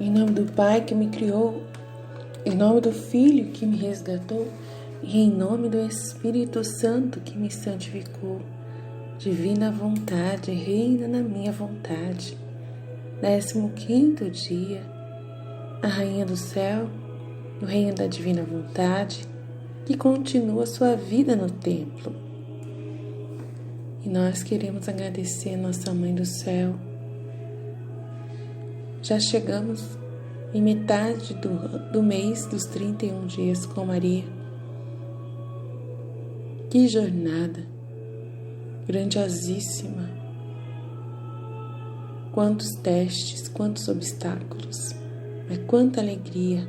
Em nome do Pai que me criou, em nome do Filho que me resgatou, e em nome do Espírito Santo que me santificou. Divina vontade, reina na minha vontade. 15º dia, a Rainha do Céu, o reino da Divina Vontade, que continua sua vida no templo. E nós queremos agradecer nossa Mãe do Céu. Já chegamos em metade do mês dos 31 dias com Maria. Que jornada grandiosíssima! Quantos testes, quantos obstáculos, mas quanta alegria!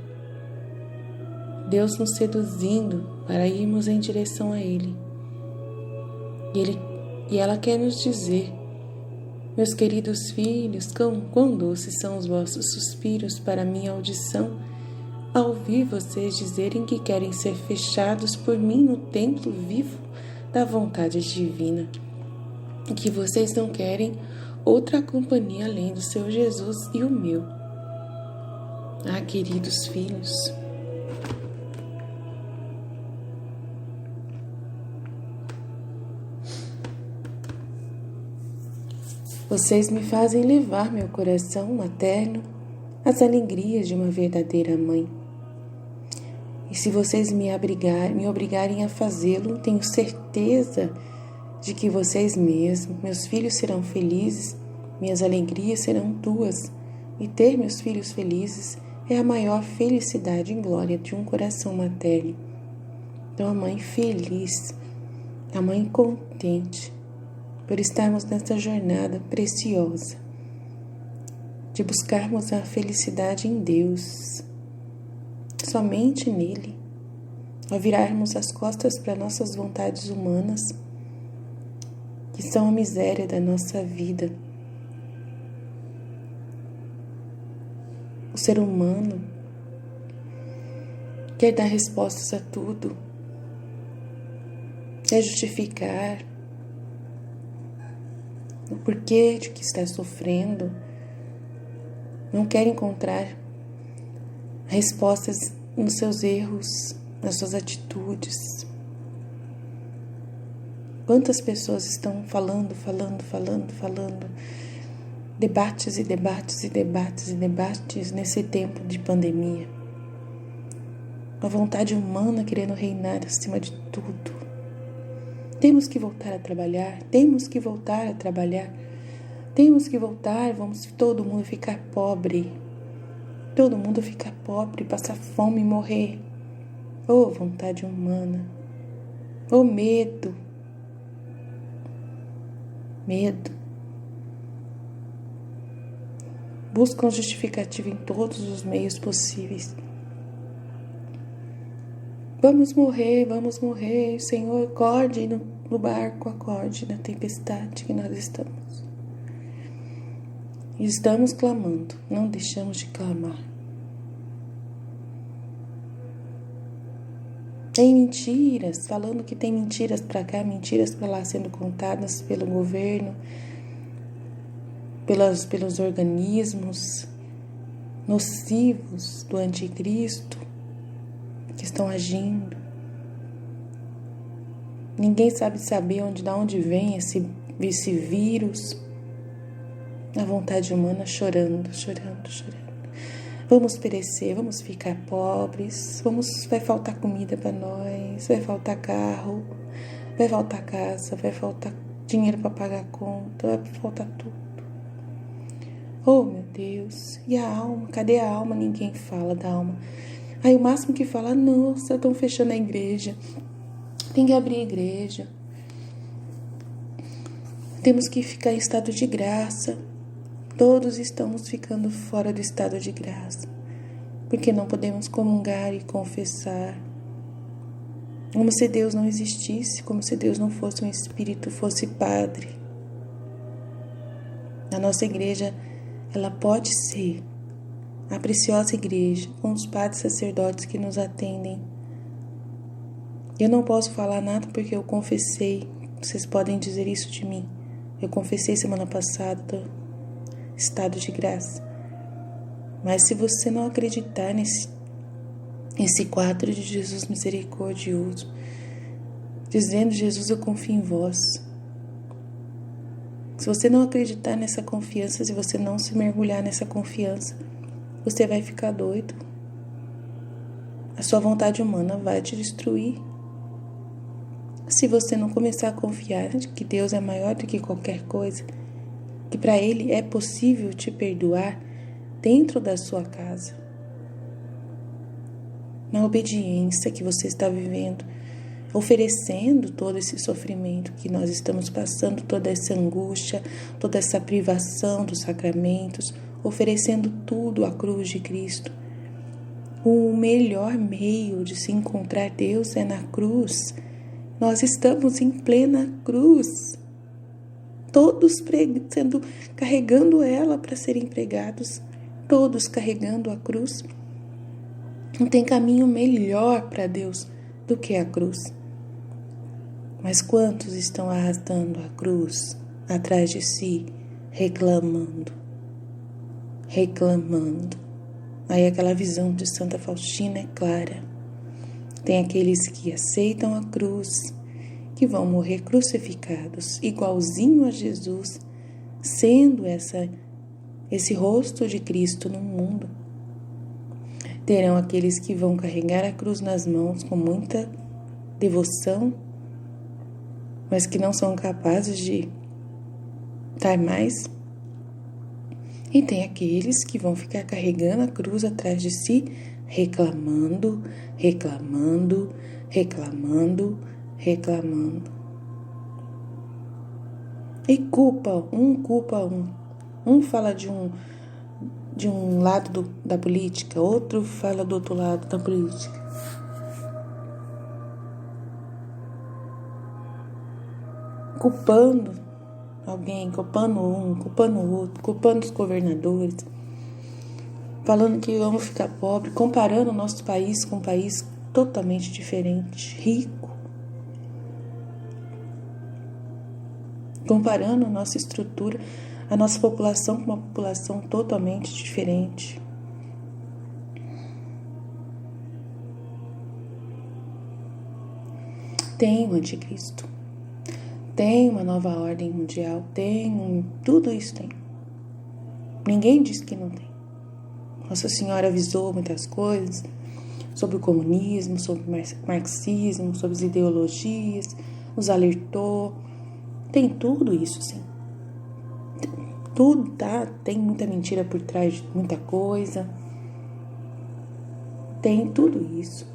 Deus nos seduzindo para irmos em direção a Ele. E ela quer nos dizer: meus queridos filhos, quão doces são os vossos suspiros para minha audição, ao ouvir vocês dizerem que querem ser fechados por mim no templo vivo da vontade divina, e que vocês não querem outra companhia além do seu Jesus e o meu. Ah, queridos filhos, vocês me fazem levar meu coração materno às alegrias de uma verdadeira mãe. E se vocês me obrigarem a fazê-lo, tenho certeza de que vocês mesmos, meus filhos, serão felizes, minhas alegrias serão tuas, e ter meus filhos felizes é a maior felicidade e glória de um coração materno. Então, a mãe feliz, a mãe contente, por estarmos nessa jornada preciosa, de buscarmos a felicidade em Deus, somente nele, ao virarmos as costas para nossas vontades humanas, que são a miséria da nossa vida. O ser humano quer dar respostas a tudo, quer justificar o porquê de que está sofrendo, não quer encontrar respostas nos seus erros, nas suas atitudes. Quantas pessoas estão falando, debates e debates nesse tempo de pandemia. A vontade humana querendo reinar acima de tudo. Temos que voltar a trabalhar, vamos todo mundo ficar pobre. Todo mundo ficar pobre, passar fome e morrer. Oh, vontade humana. Oh, medo. Buscam justificativa em todos os meios possíveis. Vamos morrer, Senhor, acorde no barco, acorde na tempestade que nós estamos. E estamos clamando, não deixamos de clamar. Tem mentiras, falando que tem mentiras para cá, mentiras para lá sendo contadas pelo governo, pelos organismos nocivos do anticristo que estão agindo. Ninguém sabe de onde vem esse vírus. A vontade humana chorando. Vamos perecer, vamos ficar pobres, vai faltar comida para nós, vai faltar carro, vai faltar casa, vai faltar dinheiro para pagar a conta, vai faltar tudo. Oh, meu Deus, e a alma? Cadê a alma? Ninguém fala da alma. Aí o máximo que fala: nossa, estão fechando a igreja, tem que abrir a igreja, temos que ficar em estado de graça. Todos estamos ficando fora do estado de graça, porque não podemos comungar e confessar, como se Deus não existisse, como se Deus não fosse um espírito, fosse padre. A nossa igreja, ela pode ser a preciosa igreja, com os padres sacerdotes que nos atendem. Eu não posso falar nada porque eu confessei, vocês podem dizer isso de mim. Eu confessei semana passada, estado de graça. Mas se você não acreditar nesse quadro de Jesus misericordioso, dizendo: Jesus, eu confio em vós. Se você não acreditar nessa confiança, se você não se mergulhar nessa confiança, você vai ficar doido. A sua vontade humana vai te destruir. Se você não começar a confiar de que Deus é maior do que qualquer coisa, que para Ele é possível te perdoar dentro da sua casa, na obediência que você está vivendo, oferecendo todo esse sofrimento que nós estamos passando, toda essa angústia, toda essa privação dos sacramentos, oferecendo tudo à cruz de Cristo. O melhor meio de se encontrar Deus é na cruz. Nós estamos em plena cruz, todos carregando ela para serem pregados, todos carregando a cruz. Não tem caminho melhor para Deus do que a cruz. Mas quantos estão arrastando a cruz atrás de si, reclamando? Aí aquela visão de Santa Faustina é clara. Tem aqueles que aceitam a cruz, que vão morrer crucificados, igualzinho a Jesus, sendo esse rosto de Cristo no mundo. Terão aqueles que vão carregar a cruz nas mãos com muita devoção, mas que não são capazes de dar mais. E tem aqueles que vão ficar carregando a cruz atrás de si, reclamando. E culpa um. Um fala de um lado da política, outro fala do outro lado da política. Culpando alguém, culpando um, culpando o outro, culpando os governadores, falando que vamos ficar pobres, comparando o nosso país com um país totalmente diferente, rico, comparando a nossa estrutura, a nossa população com uma população totalmente diferente. Tem o anticristo, tem uma nova ordem mundial, tudo isso tem. Ninguém diz que não tem. Nossa Senhora avisou muitas coisas sobre o comunismo, sobre o marxismo, sobre as ideologias, nos alertou. Tem tudo isso, sim. Tudo, tá? Tem muita mentira por trás de muita coisa. Tem tudo isso.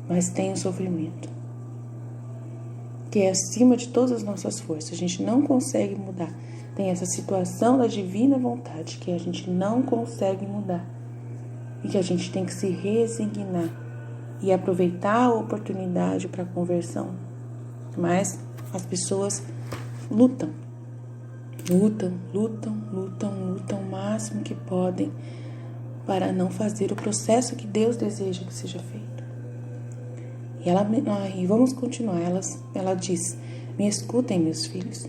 Mas tem o sofrimento, que é acima de todas as nossas forças. A gente não consegue mudar. Tem essa situação da divina vontade que a gente não consegue mudar. E que a gente tem que se resignar e aproveitar a oportunidade para a conversão. Mas as pessoas lutam o máximo que podem para não fazer o processo que Deus deseja que seja feito. E vamos continuar. Ela diz: me escutem, meus filhos.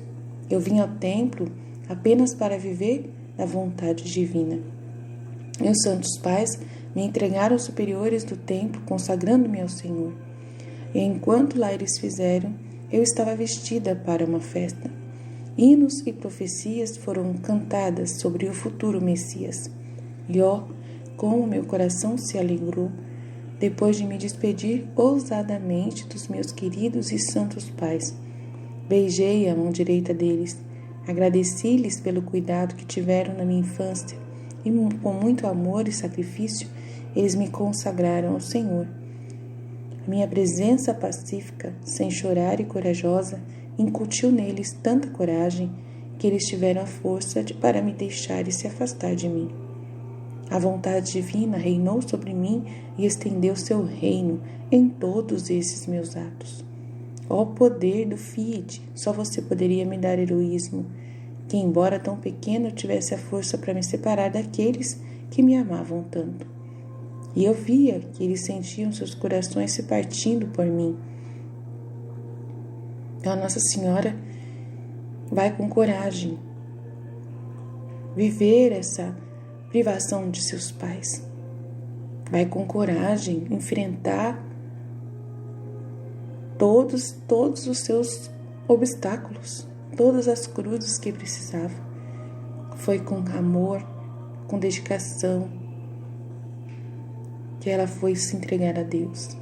Eu vim ao templo apenas para viver da vontade divina. Meus santos pais me entregaram os superiores do templo, consagrando-me ao Senhor. E enquanto lá eles fizeram, eu estava vestida para uma festa. Hinos e profecias foram cantadas sobre o futuro Messias. E como meu coração se alegrou, depois de me despedir ousadamente dos meus queridos e santos pais. Beijei a mão direita deles, agradeci-lhes pelo cuidado que tiveram na minha infância, e com muito amor e sacrifício, eles me consagraram ao Senhor. A minha presença pacífica, sem chorar e corajosa, incutiu neles tanta coragem que eles tiveram a força para me deixar e se afastar de mim. A vontade divina reinou sobre mim e estendeu seu reino em todos esses meus atos. Ó poder do Fiat, só você poderia me dar heroísmo, que embora tão pequeno tivesse a força para me separar daqueles que me amavam tanto. E eu via que eles sentiam seus corações se partindo por mim. Então a Nossa Senhora vai com coragem viver privação de seus pais. Vai com coragem enfrentar todos os seus obstáculos, todas as cruzes que precisava. Foi com amor, com dedicação, que ela foi se entregar a Deus.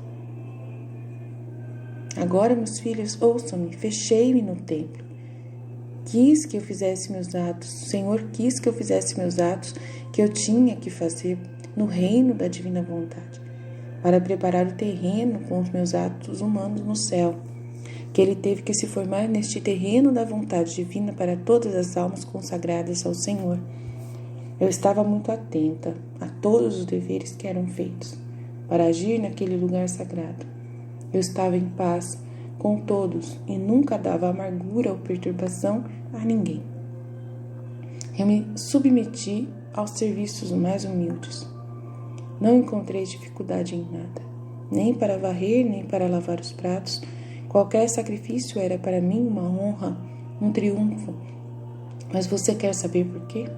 Agora, meus filhos, ouçam-me, fechei-me no templo. Quis que eu fizesse meus atos, o Senhor quis que eu fizesse meus atos que eu tinha que fazer no reino da divina vontade, para preparar o terreno com os meus atos humanos no céu, que ele teve que se formar neste terreno da vontade divina para todas as almas consagradas ao Senhor. Eu estava muito atenta a todos os deveres que eram feitos para agir naquele lugar sagrado. Eu estava em paz com todos e nunca dava amargura ou perturbação a ninguém. Eu me submeti aos serviços mais humildes. Não encontrei dificuldade em nada, nem para varrer, nem para lavar os pratos. Qualquer sacrifício era para mim uma honra, um triunfo. Mas você quer saber por quê?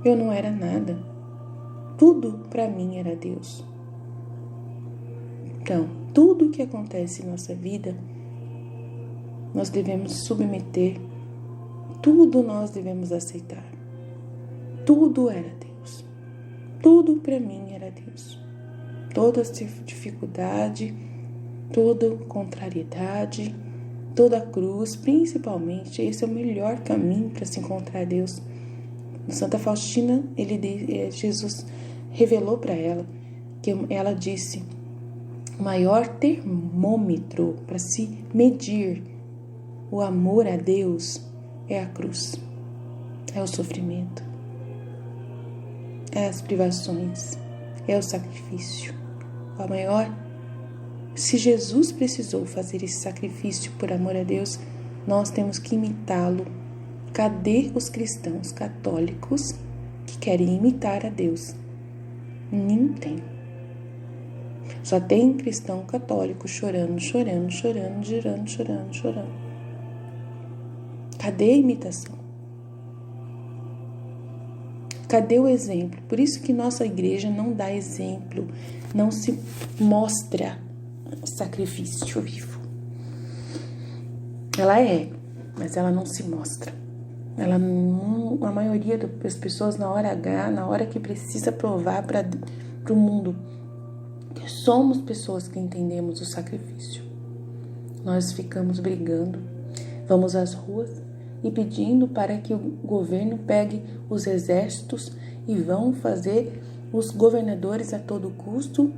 Eu não era nada. Tudo para mim era Deus. Então, tudo o que acontece em nossa vida, nós devemos submeter, tudo nós devemos aceitar. Tudo era Deus. Tudo para mim era Deus. Toda dificuldade, toda contrariedade, toda cruz, principalmente, esse é o melhor caminho para se encontrar Deus. No Santa Faustina, Jesus revelou para ela, que ela disse, o maior termômetro para se medir o amor a Deus é a cruz, é o sofrimento, é as privações, é o sacrifício. O maior, se Jesus precisou fazer esse sacrifício por amor a Deus, nós temos que imitá-lo. Cadê os cristãos católicos que querem imitar a Deus? Nem tem. Só tem cristão católico chorando. Cadê a imitação? Cadê o exemplo? Por isso que nossa igreja não dá exemplo, não se mostra sacrifício vivo. Ela é, mas ela não se mostra. A maioria das pessoas na hora H, na hora que precisa provar para o mundo que somos pessoas que entendemos o sacrifício, nós ficamos brigando, vamos às ruas e pedindo para que o governo pegue os exércitos e vão fazer os governadores a todo custo,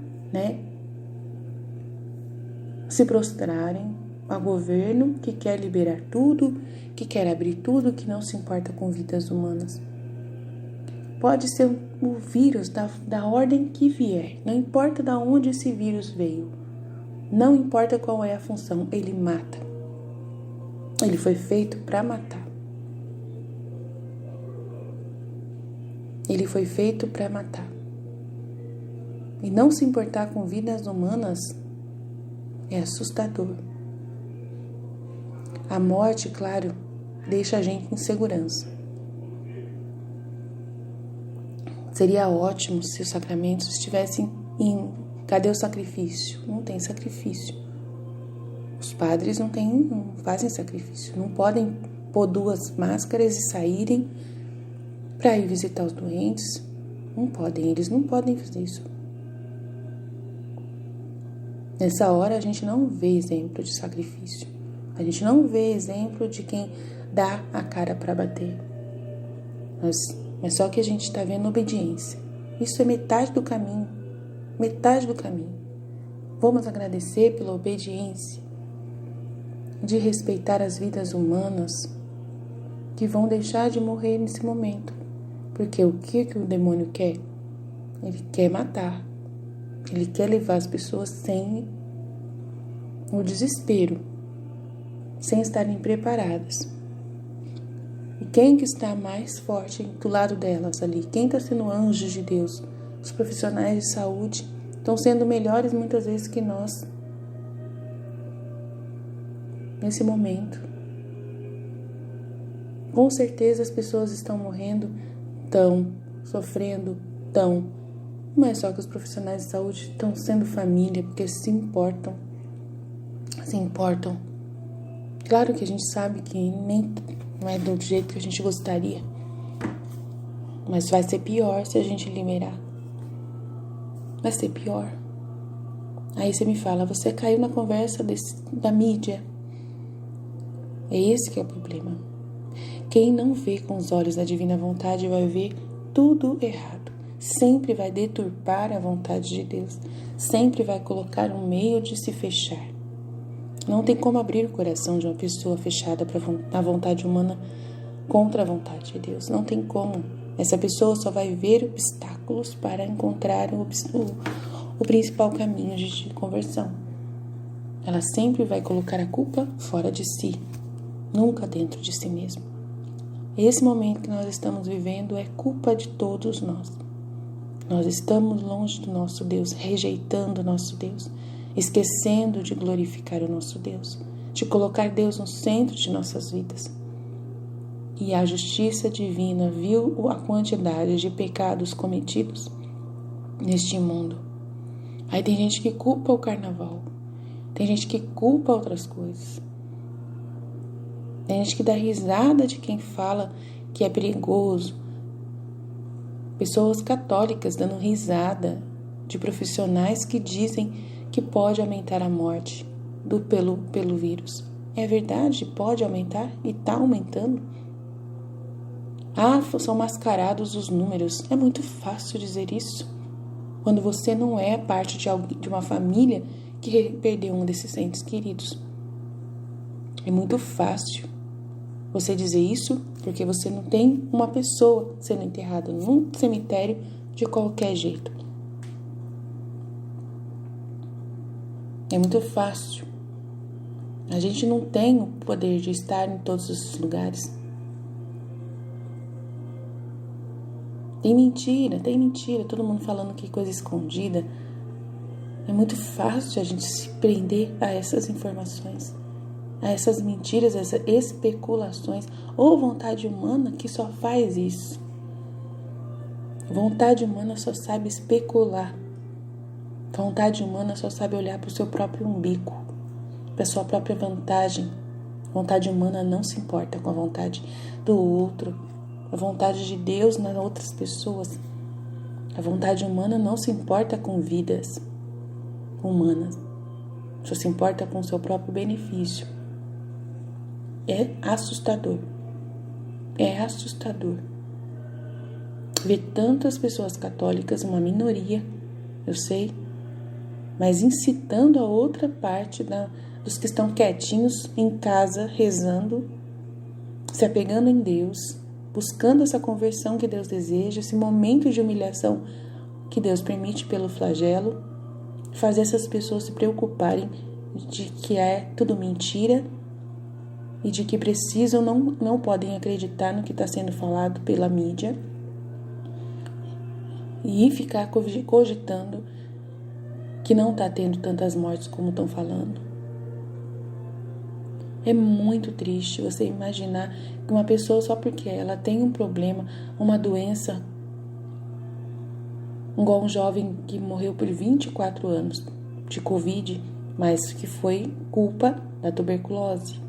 se prostrarem ao governo que quer liberar tudo, que quer abrir tudo, que não se importa com vidas humanas. Pode ser o vírus da ordem que vier, não importa de onde esse vírus veio, não importa qual é a função, ele mata. Ele foi feito para matar. Ele foi feito para matar. E não se importar com vidas humanas é assustador. A morte, claro, deixa a gente em segurança. Seria ótimo se os sacramentos estivessem em... Cadê o sacrifício? Não tem sacrifício. Os padres não fazem sacrifício. Não podem pôr 2 máscaras e saírem para ir visitar os doentes. Não podem, eles não podem fazer isso. Nessa hora a gente não vê exemplo de sacrifício. A gente não vê exemplo de quem dá a cara para bater. Mas só que a gente está vendo obediência. Isso é metade do caminho. Metade do caminho. Vamos agradecer pela obediência de respeitar as vidas humanas que vão deixar de morrer nesse momento. Porque o que o demônio quer? Ele quer matar. Ele quer levar as pessoas sem o desespero, sem estarem preparadas. E quem que está mais forte do lado delas ali? Quem está sendo anjo de Deus? Os profissionais de saúde estão sendo melhores muitas vezes que nós. Nesse momento. Com certeza as pessoas estão morrendo, sofrendo? Estão. Mas só que os profissionais de saúde estão sendo família, porque se importam. Se importam. Claro que a gente sabe que nem não é do jeito que a gente gostaria. Mas vai ser pior se a gente liberar. Vai ser pior. Aí você me fala, você caiu na conversa da mídia. É esse que é o problema. Quem não vê com os olhos da divina vontade vai ver tudo errado. Sempre vai deturpar a vontade de Deus. Sempre vai colocar um meio de se fechar. Não tem como abrir o coração de uma pessoa fechada na vontade humana contra a vontade de Deus. Não tem como. Essa pessoa só vai ver obstáculos para encontrar o principal caminho de conversão. Ela sempre vai colocar a culpa fora de si, nunca dentro de si mesmo. Esse momento que nós estamos vivendo é culpa de todos nós. Nós estamos longe do nosso Deus, rejeitando o nosso Deus, esquecendo de glorificar o nosso Deus, de colocar Deus no centro de nossas vidas. E a justiça divina viu a quantidade de pecados cometidos neste mundo. Aí tem gente que culpa o carnaval, tem gente que culpa outras coisas, tem gente que dá risada de quem fala que é perigoso, pessoas católicas dando risada de profissionais que dizem que pode aumentar a morte pelo vírus. É verdade, pode aumentar e está aumentando. São mascarados os números. É muito fácil dizer isso quando você não é parte de uma família que perdeu um desses entes queridos. É muito fácil você dizer isso porque você não tem uma pessoa sendo enterrada num cemitério de qualquer jeito. É muito fácil. A gente não tem o poder de estar em todos esses lugares. Tem mentira, todo mundo falando que coisa escondida. É muito fácil a gente se prender a essas informações, a essas mentiras, a essas especulações, ou vontade humana que só faz isso. Vontade humana só sabe especular. Vontade humana só sabe olhar para o seu próprio umbigo, para a sua própria vantagem. Vontade humana não se importa com a vontade do outro, a vontade de Deus nas outras pessoas. A vontade humana não se importa com vidas humanas, só se importa com o seu próprio benefício. É assustador. É assustador ver tantas pessoas católicas, uma minoria, eu sei, mas incitando a outra parte dos que estão quietinhos em casa, rezando, se apegando em Deus, buscando essa conversão que Deus deseja, esse momento de humilhação que Deus permite pelo flagelo, fazer essas pessoas se preocuparem de que é tudo mentira e de que precisam, não podem acreditar no que está sendo falado pela mídia e ficar cogitando que não está tendo tantas mortes como estão falando. É muito triste você imaginar que uma pessoa, só porque ela tem um problema, uma doença, igual um jovem que morreu por 24 anos de Covid, mas que foi culpa da tuberculose.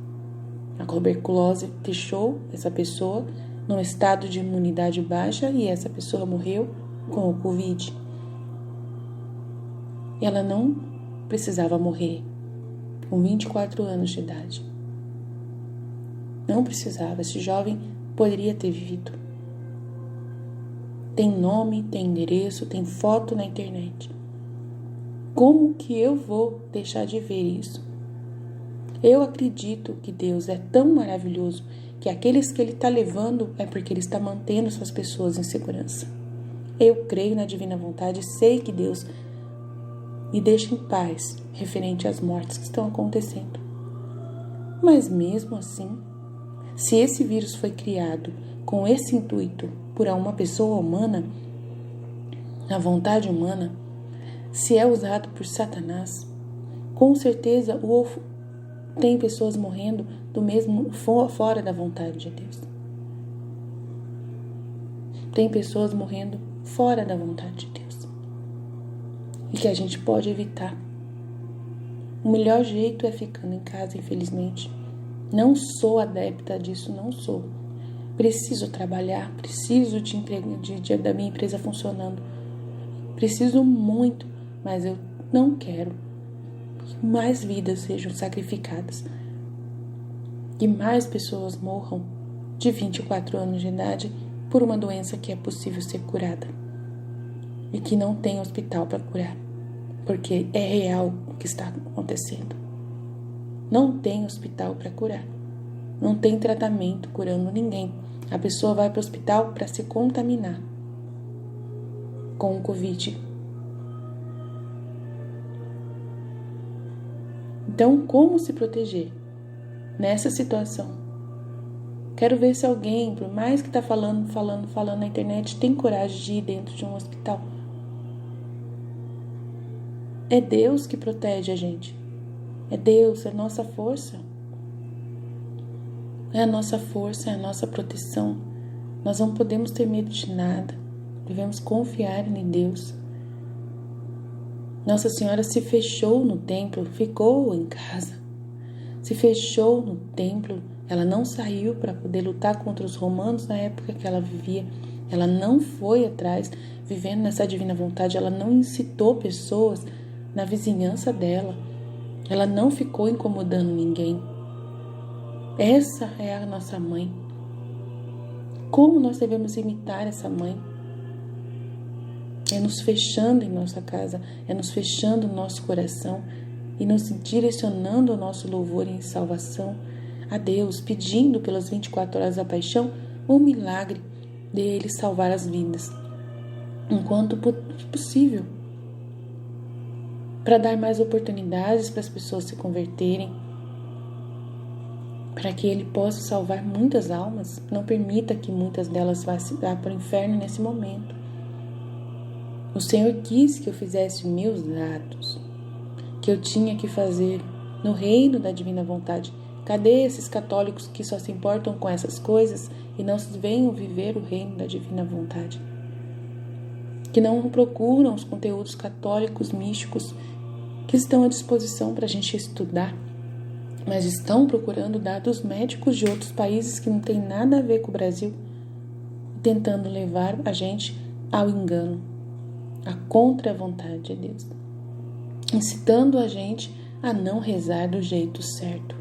A tuberculose deixou essa pessoa num estado de imunidade baixa e essa pessoa morreu com o Covid. E ela não precisava morrer com 24 anos de idade. Não precisava, esse jovem poderia ter vivido. Tem nome, tem endereço, tem foto na internet. Como que eu vou deixar de ver isso? Eu acredito que Deus é tão maravilhoso que aqueles que Ele está levando é porque Ele está mantendo essas pessoas em segurança. Eu creio na divina vontade e sei que Deus me deixa em paz referente às mortes que estão acontecendo. Mas mesmo assim, se esse vírus foi criado com esse intuito por uma pessoa humana, a vontade humana, se é usado por Satanás, com certeza tem pessoas morrendo do mesmo fora da vontade de Deus. tem pessoas morrendo fora da vontade de Deus. E que a gente pode evitar. O melhor jeito é ficando em casa, infelizmente. Não sou adepta disso, não sou. Preciso trabalhar, preciso da minha empresa funcionando. Preciso muito, mas eu não quero que mais vidas sejam sacrificadas. Que mais pessoas morram de 24 anos de idade por uma doença que é possível ser curada. E que não tem hospital para curar. Porque é real o que está acontecendo. Não tem hospital para curar. Não tem tratamento curando ninguém. A pessoa vai para o hospital para se contaminar com o Covid. Então, como se proteger nessa situação? Quero ver se alguém, por mais que está falando na internet, tem coragem de ir dentro de um hospital. É Deus que protege a gente. É Deus, é a nossa força. É a nossa força, é a nossa proteção. Nós não podemos ter medo de nada. Devemos confiar em Deus. Nossa Senhora se fechou no templo, ficou em casa. Se fechou no templo. Ela não saiu para poder lutar contra os romanos na época que ela vivia. Ela não foi atrás, vivendo nessa divina vontade. Ela não incitou pessoas na vizinhança dela. Ela não ficou incomodando ninguém. Essa é a nossa mãe. Como nós devemos imitar essa mãe? É nos fechando em nossa casa, é nos fechando no nosso coração e nos direcionando o nosso louvor em salvação a Deus, pedindo pelas 24 horas da paixão o milagre dele salvar as vidas, enquanto possível, para dar mais oportunidades para as pessoas se converterem, para que ele possa salvar muitas almas. Não permita que muitas delas vá para o inferno nesse momento. O Senhor quis que eu fizesse meus atos, que eu tinha que fazer no reino da divina vontade. Cadê esses católicos que só se importam com essas coisas e não venham viver o reino da divina vontade? Que não procuram os conteúdos católicos místicos que estão à disposição para a gente estudar, mas estão procurando dados médicos de outros países que não tem nada a ver com o Brasil, tentando levar a gente ao engano, a contra a vontade de Deus, incitando a gente a não rezar do jeito certo.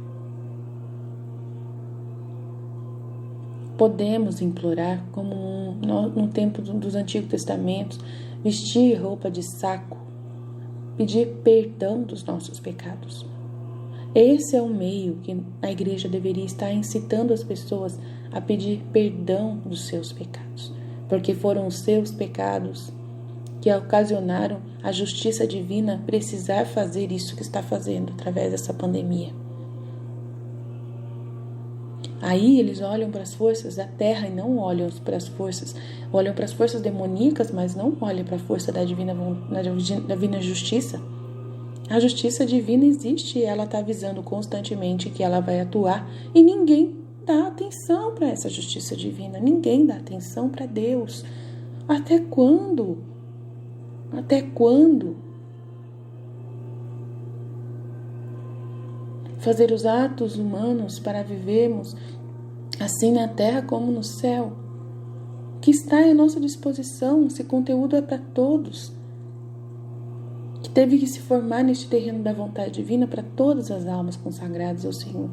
Podemos implorar, como no tempo dos Antigos Testamentos, vestir roupa de saco, pedir perdão dos nossos pecados. Esse é o meio que a igreja deveria estar incitando as pessoas a pedir perdão dos seus pecados, porque foram os seus pecados que ocasionaram a justiça divina precisar fazer isso que está fazendo através dessa pandemia. Aí eles olham para as forças da terra e não olham para as forças demoníacas, mas não olham para a força da divina justiça. A justiça divina existe e ela está avisando constantemente que ela vai atuar e ninguém dá atenção para essa justiça divina, ninguém dá atenção para Deus. Até quando? Até quando? Fazer os atos humanos para vivermos assim na terra como no céu. Que está à nossa disposição, esse conteúdo é para todos. Que teve que se formar neste terreno da vontade divina para todas as almas consagradas ao Senhor.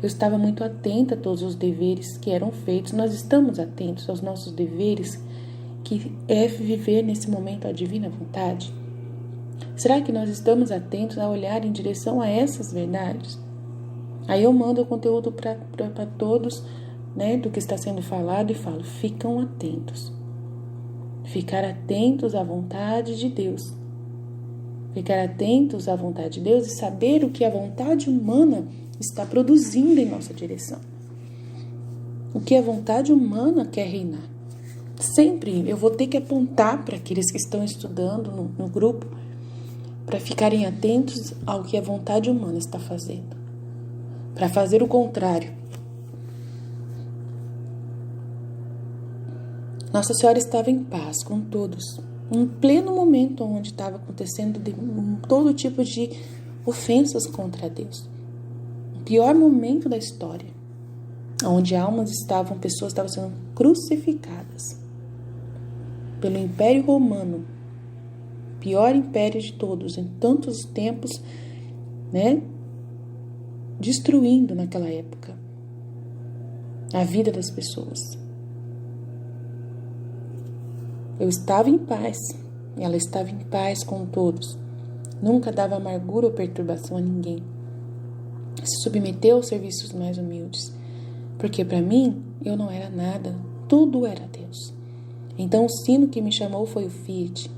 Eu estava muito atenta a todos os deveres que eram feitos. Nós estamos atentos aos nossos deveres, que é viver nesse momento a divina vontade. Será que nós estamos atentos a olhar em direção a essas verdades? Aí eu mando o conteúdo para todos, né, do que está sendo falado e falo, ficam atentos. Ficar atentos à vontade de Deus. Ficar atentos à vontade de Deus e saber o que a vontade humana está produzindo em nossa direção. O que a vontade humana quer reinar. Sempre eu vou ter que apontar para aqueles que estão estudando no grupo para ficarem atentos ao que a vontade humana está fazendo. Para fazer o contrário. Nossa Senhora estava em paz com todos, em pleno momento onde estava acontecendo todo tipo de ofensas contra Deus. O pior momento da história, onde pessoas estavam sendo crucificadas pelo Império Romano, pior império de todos, em tantos tempos, destruindo naquela época a vida das pessoas. Eu estava em paz, ela estava em paz com todos, nunca dava amargura ou perturbação a ninguém, se submeteu aos serviços mais humildes, porque para mim eu não era nada, tudo era Deus. Então o sino que me chamou foi o Fiat.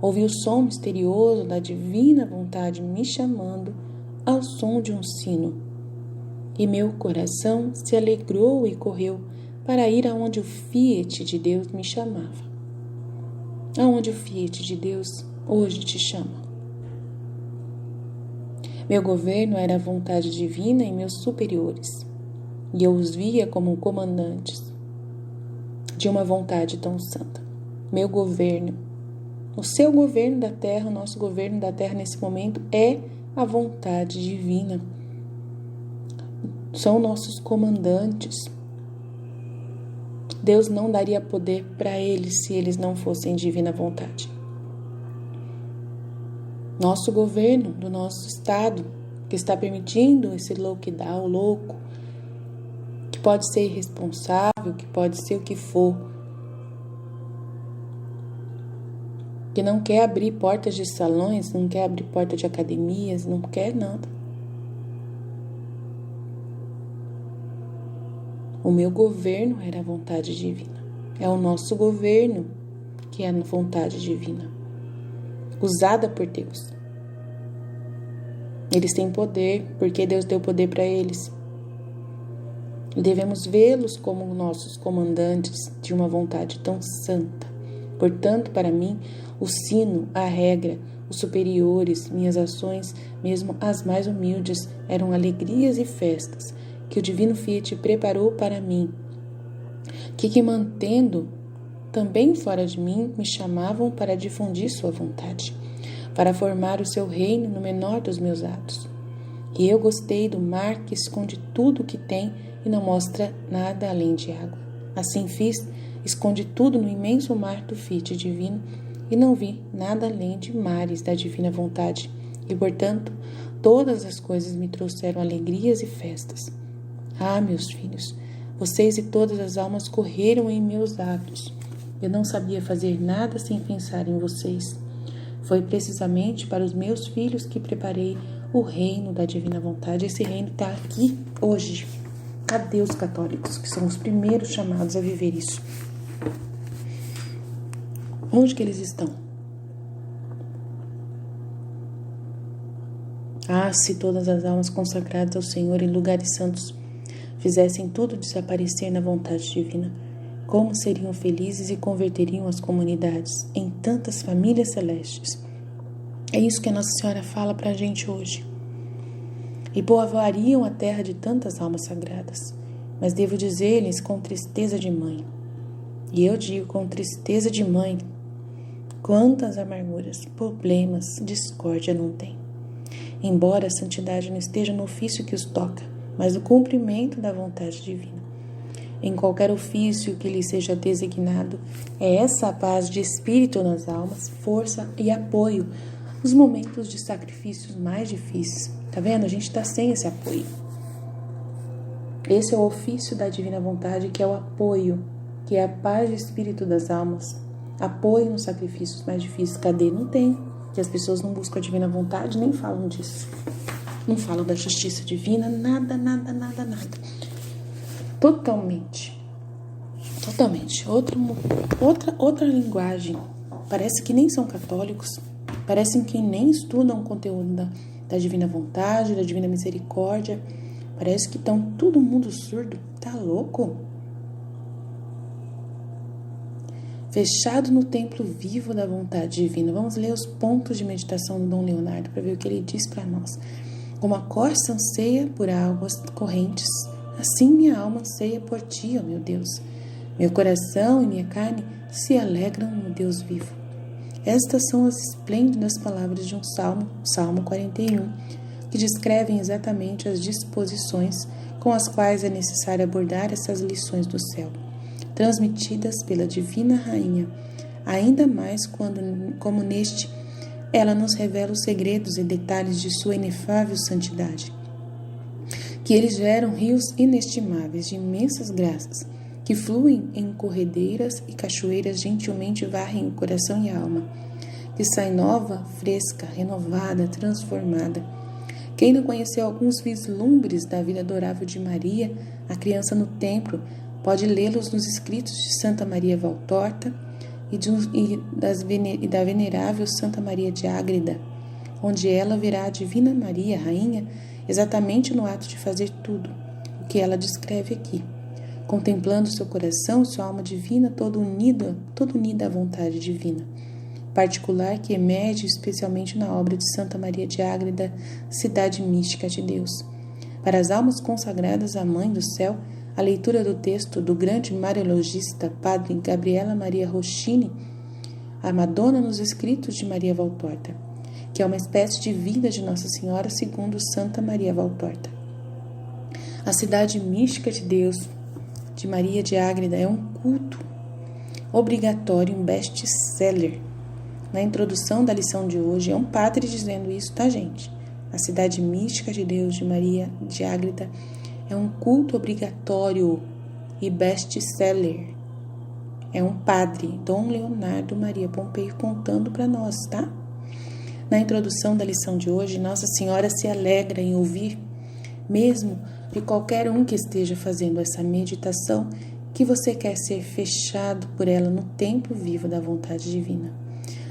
Ouvi o som misterioso da divina vontade me chamando ao som de um sino. E meu coração se alegrou e correu para ir aonde o Fiat de Deus me chamava. Aonde o Fiat de Deus hoje te chama. Meu governo era a vontade divina em meus superiores, e eu os via como comandantes de uma vontade tão santa. Meu governo, o seu governo da terra, o nosso governo da terra nesse momento é a vontade divina. São nossos comandantes. Deus não daria poder para eles se eles não fossem divina vontade. Nosso governo, do nosso Estado, que está permitindo esse lockdown louco, que pode ser irresponsável, que pode ser o que for, que não quer abrir portas de salões, não quer abrir porta de academias, não quer nada. O meu governo era a vontade divina. É o nosso governo que é a vontade divina, usada por Deus. Eles têm poder, porque Deus deu poder para eles. E devemos vê-los como nossos comandantes de uma vontade tão santa. Portanto, para mim, o sino, a regra, os superiores, minhas ações, mesmo as mais humildes, eram alegrias e festas que o Divino Fiat preparou para mim, que mantendo também fora de mim, me chamavam para difundir sua vontade, para formar o seu reino no menor dos meus atos. E eu gostei do mar que esconde tudo o que tem e não mostra nada além de água. Assim fiz, esconde tudo no imenso mar do Fiat divino e não vi nada além de mares da divina vontade. E, portanto, todas as coisas me trouxeram alegrias e festas. Ah, meus filhos, vocês e todas as almas correram em meus atos. Eu não sabia fazer nada sem pensar em vocês. Foi precisamente para os meus filhos que preparei o reino da divina vontade. Esse reino está aqui hoje. Cadê os católicos, que são os primeiros chamados a viver isso? Onde que eles estão? Ah, se todas as almas consagradas ao Senhor em lugares santos fizessem tudo desaparecer na vontade divina, como seriam felizes e converteriam as comunidades em tantas famílias celestes. É isso que a Nossa Senhora fala para a gente hoje. E povoariam a terra de tantas almas sagradas. Mas devo dizer-lhes com tristeza de mãe. E eu digo com tristeza de mãe, quantas amarguras, problemas, discórdia não tem. Embora a santidade não esteja no ofício que os toca, mas no cumprimento da vontade divina. Em qualquer ofício que lhe seja designado, é essa a paz de espírito nas almas, força e apoio nos momentos de sacrifícios mais difíceis. Tá vendo? A gente está sem esse apoio. Esse é o ofício da divina vontade, que é o apoio, que é a paz de espírito das almas. Apoio nos sacrifícios mais difíceis. Cadê? Não tem. Que as pessoas não buscam a divina vontade, nem falam disso. Não falam da justiça divina, nada. Totalmente. Outra linguagem. Parece que nem são católicos. Parecem que nem estudam o conteúdo da divina vontade, da divina misericórdia. Parece que estão todo mundo surdo. Tá louco? Fechado no templo vivo da vontade divina. Vamos ler os pontos de meditação do Dom Leonardo para ver o que ele diz para nós. Como a corça anseia por águas correntes, assim minha alma anseia por ti, ó meu Deus. Meu coração e minha carne se alegram no Deus vivo. Estas são as esplêndidas palavras de um salmo, Salmo 41, que descrevem exatamente as disposições com as quais é necessário abordar essas lições do céu, transmitidas pela Divina Rainha, ainda mais como neste ela nos revela os segredos e detalhes de sua inefável santidade, que eles geram rios inestimáveis de imensas graças, que fluem em corredeiras e cachoeiras gentilmente varrem o coração e a alma, que sai nova, fresca, renovada, transformada. Quem não conheceu alguns vislumbres da vida adorável de Maria, a criança no templo, pode lê-los nos escritos de Santa Maria Valtorta e da venerável Santa Maria de Ágreda, onde ela verá a Divina Maria, Rainha, exatamente no ato de fazer tudo o que ela descreve aqui, contemplando seu coração e sua alma divina toda unida à vontade divina, particular que emerge especialmente na obra de Santa Maria de Ágreda, cidade mística de Deus. Para as almas consagradas à Mãe do Céu, a leitura do texto do grande mariologista Padre Gabriela Maria Roschini, a Madonna nos escritos de Maria Valtorta, que é uma espécie de vida de Nossa Senhora segundo Santa Maria Valtorta. A cidade mística de Deus, de Maria de Ágreda, é um culto obrigatório, um best-seller. Na introdução da lição de hoje, é um padre dizendo isso, tá, gente? A cidade mística de Deus, de Maria de Ágreda, é um culto obrigatório e best-seller. É um padre, Dom Leonardo Maria Pompeio, contando para nós, tá? Na introdução da lição de hoje, Nossa Senhora se alegra em ouvir, mesmo de qualquer um que esteja fazendo essa meditação, que você quer ser fechado por ela no tempo vivo da vontade divina,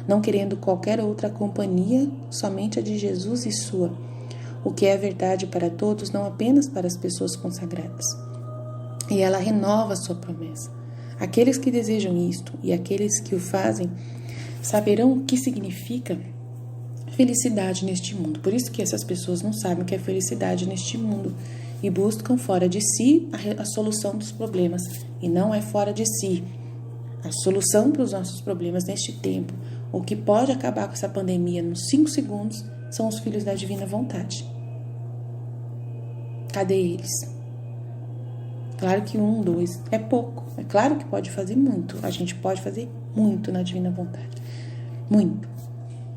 não querendo qualquer outra companhia, somente a de Jesus e sua, o que é verdade para todos, não apenas para as pessoas consagradas. E ela renova a sua promessa. Aqueles que desejam isto e aqueles que o fazem saberão o que significa felicidade neste mundo. Por isso que essas pessoas não sabem o que é felicidade neste mundo e buscam fora de si a solução dos problemas. E não é fora de si. A solução para os nossos problemas neste tempo, o que pode acabar com essa pandemia nos 5 segundos, são os filhos da divina vontade. Cadê eles? Claro que 1, 2 é pouco. É claro que pode fazer muito. A gente pode fazer muito na divina vontade. Muito.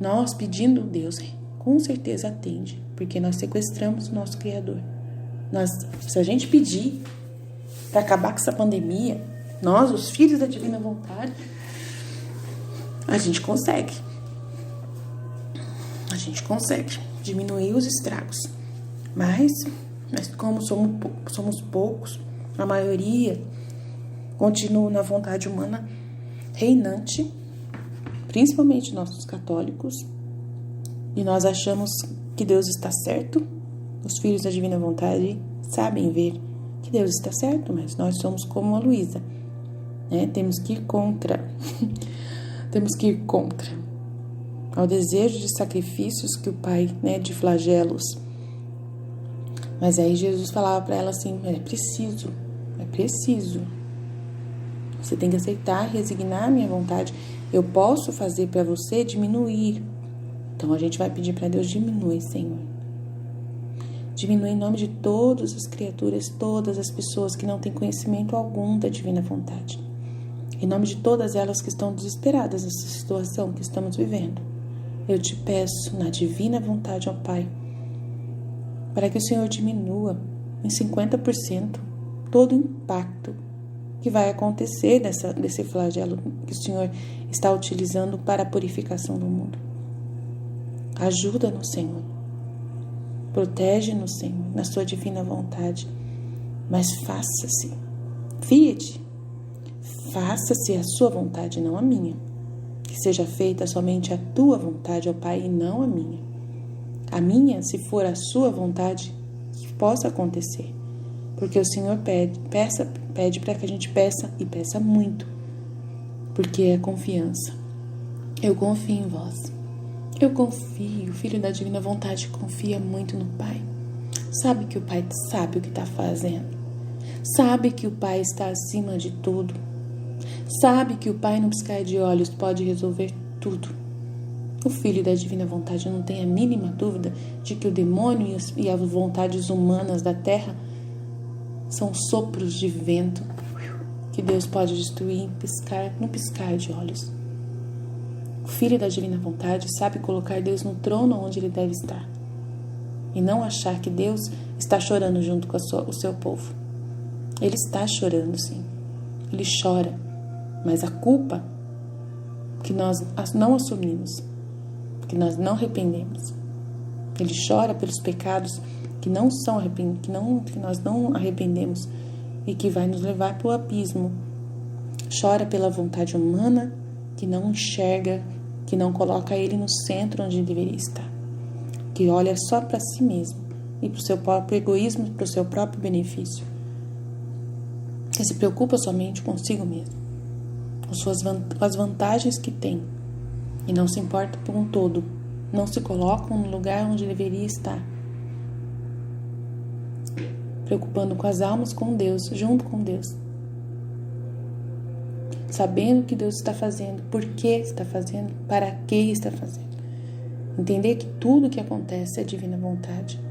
Nós pedindo Deus, com certeza atende, porque nós sequestramos o nosso Criador. Se a gente pedir para acabar com essa pandemia, nós, os filhos da divina vontade, a gente consegue. A gente consegue diminuir os estragos. Mas como somos poucos, a maioria continua na vontade humana reinante, principalmente nossos católicos, e nós achamos que Deus está certo. Os filhos da divina vontade sabem ver que Deus está certo, mas nós somos como a Luísa, né? Temos que ir contra. Temos que ir contra ao desejo de sacrifícios que o Pai, né, de flagelos. Mas aí Jesus falava para ela assim: é preciso. Você tem que aceitar, resignar a minha vontade. Eu posso fazer para você diminuir. Então a gente vai pedir para Deus: diminui, Senhor. Diminui em nome de todas as criaturas, todas as pessoas que não têm conhecimento algum da divina vontade. Em nome de todas elas que estão desesperadas nessa situação que estamos vivendo, eu te peço, na divina vontade, ó Pai, para que o Senhor diminua em 50% todo o impacto que vai acontecer desse flagelo que o Senhor está utilizando para a purificação do mundo. Ajuda-nos, Senhor. Protege-nos, Senhor, na sua divina vontade. Mas faça-se. Fie-te. Faça-se a sua vontade, não a minha. Que seja feita somente a tua vontade, ó Pai, e não a minha. A minha, se for a sua vontade, que possa acontecer. Porque o Senhor pede para que a gente peça, e peça muito. Porque é confiança. Eu confio em vós. Eu confio. O Filho da Divina Vontade confia muito no Pai. Sabe que o Pai sabe o que está fazendo. Sabe que o Pai está acima de tudo. Sabe que o Pai, no piscar de olhos, pode resolver tudo. O Filho da Divina Vontade não tem a mínima dúvida de que o demônio e as vontades humanas da terra são sopros de vento que Deus pode destruir no piscar de olhos. O Filho da Divina Vontade sabe colocar Deus no trono onde ele deve estar e não achar que Deus está chorando junto com o seu povo. Ele está chorando, sim. Ele chora, mas a culpa que nós não assumimos, que nós não arrependemos. Ele chora pelos pecados que nós não arrependemos e que vai nos levar para o abismo. Chora pela vontade humana que não enxerga, que não coloca ele no centro onde ele deveria estar, que olha só para si mesmo e para o seu próprio egoísmo, para o seu próprio benefício, que se preocupa somente consigo mesmo, com as vantagens que tem e não se importa por um todo, não se coloca no lugar onde deveria estar, preocupando com as almas, com Deus, junto com Deus, sabendo o que Deus está fazendo, por que está fazendo, para que está fazendo. Entender que tudo que acontece é divina vontade.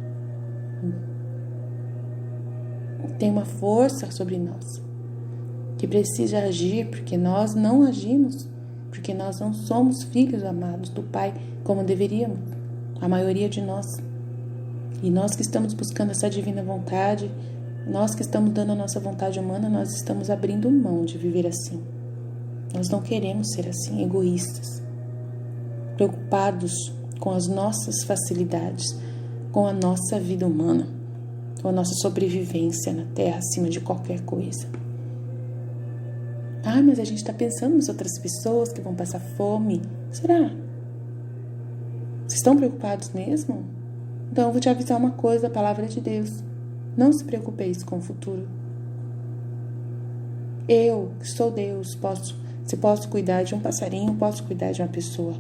Tem uma força sobre nós, que precisa agir, porque nós não agimos, porque nós não somos filhos amados do Pai como deveríamos, a maioria de nós. E nós que estamos buscando essa divina vontade, nós que estamos dando a nossa vontade humana, nós estamos abrindo mão de viver assim. Nós não queremos ser assim, egoístas, preocupados com as nossas facilidades, com a nossa vida humana, com a nossa sobrevivência na Terra acima de qualquer coisa. Ah, mas a gente está pensando nas outras pessoas que vão passar fome. Será? Vocês estão preocupados mesmo? Então eu vou te avisar uma coisa, a palavra de Deus. Não se preocupeis com o futuro. Eu, que sou Deus, se posso cuidar de um passarinho, posso cuidar de uma pessoa.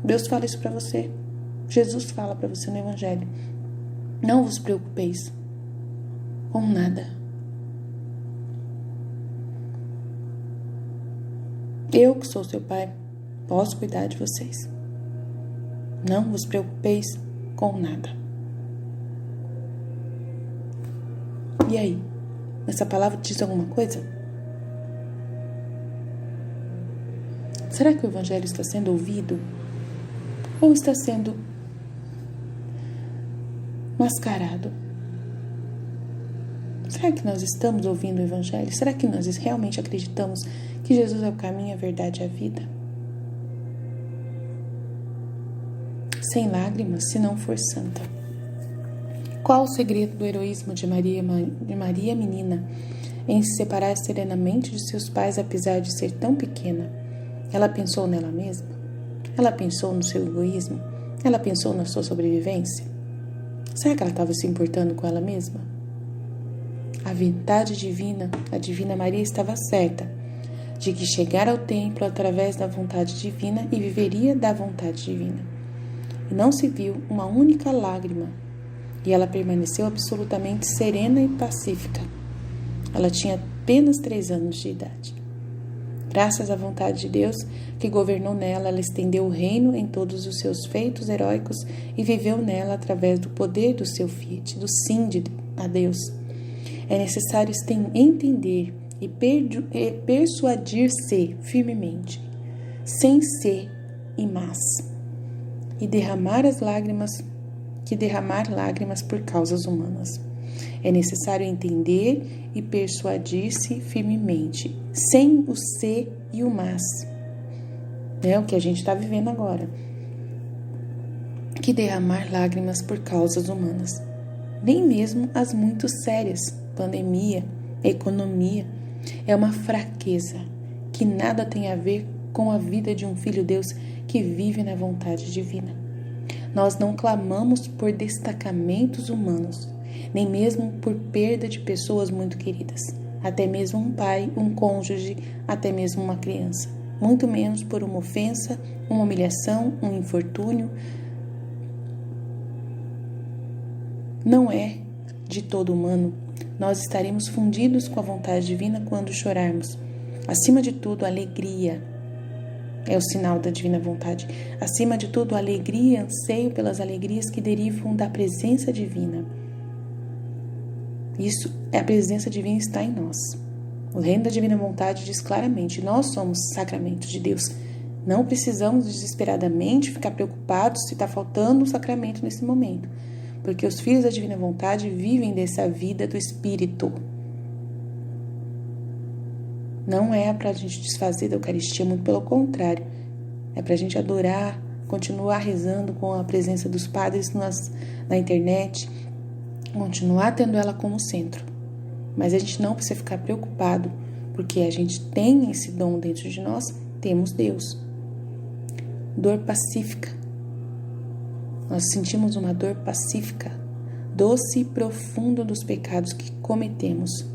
Deus fala isso para você. Jesus fala para você no Evangelho. Não vos preocupeis com nada. Eu, que sou seu Pai, posso cuidar de vocês. Não vos preocupeis com nada. E aí? Essa palavra diz alguma coisa? Será que o Evangelho está sendo ouvido? Ou está sendo mascarado? Será que nós estamos ouvindo o Evangelho? Será que nós realmente acreditamos que Jesus é o caminho, a verdade e a vida? Sem lágrimas, se não for santa. Qual o segredo do heroísmo de Maria menina em se separar serenamente de seus pais apesar de ser tão pequena? Ela pensou nela mesma? Ela pensou no seu egoísmo? Ela pensou na sua sobrevivência? Será que ela estava se importando com ela mesma? A vontade divina, a Divina Maria, estava certa de que chegara ao templo através da vontade divina e viveria da vontade divina. E não se viu uma única lágrima, e ela permaneceu absolutamente serena e pacífica. Ela tinha apenas 3 anos de idade. Graças à vontade de Deus que governou nela, ela estendeu o reino em todos os seus feitos heróicos e viveu nela através do poder do seu fiat, do sim a Deus. É necessário entender e persuadir-se firmemente, sem ser e mas, e derramar lágrimas por causas humanas. É necessário entender e persuadir-se firmemente, sem o se e o mas. É o que a gente está vivendo agora. Que derramar lágrimas por causas humanas. Nem mesmo as muito sérias, pandemia, economia, é uma fraqueza que nada tem a ver com a vida de um filho-Deus que vive na vontade divina. Nós não clamamos por destacamentos humanos, nem mesmo por perda de pessoas muito queridas, até mesmo um pai, um cônjuge, até mesmo uma criança, muito menos por uma ofensa, uma humilhação, um infortúnio. Não é de todo humano. Nós estaremos fundidos com a vontade divina quando chorarmos, Acima de tudo, alegria é o sinal da divina vontade. Acima de tudo, alegria, anseio pelas alegrias que derivam da presença divina. Isso, a presença divina está em nós. O reino da divina vontade diz claramente, nós somos sacramentos de Deus. Não precisamos desesperadamente ficar preocupados se está faltando um sacramento nesse momento, porque os filhos da divina vontade vivem dessa vida do Espírito. Não é para a gente desfazer da Eucaristia, muito pelo contrário. É para a gente adorar, continuar rezando com a presença dos padres na internet, continuar tendo ela como centro. Mas a gente não precisa ficar preocupado, porque a gente tem esse dom dentro de nós, temos Deus. Dor pacífica. Nós sentimos uma dor pacífica, doce e profunda dos pecados que cometemos.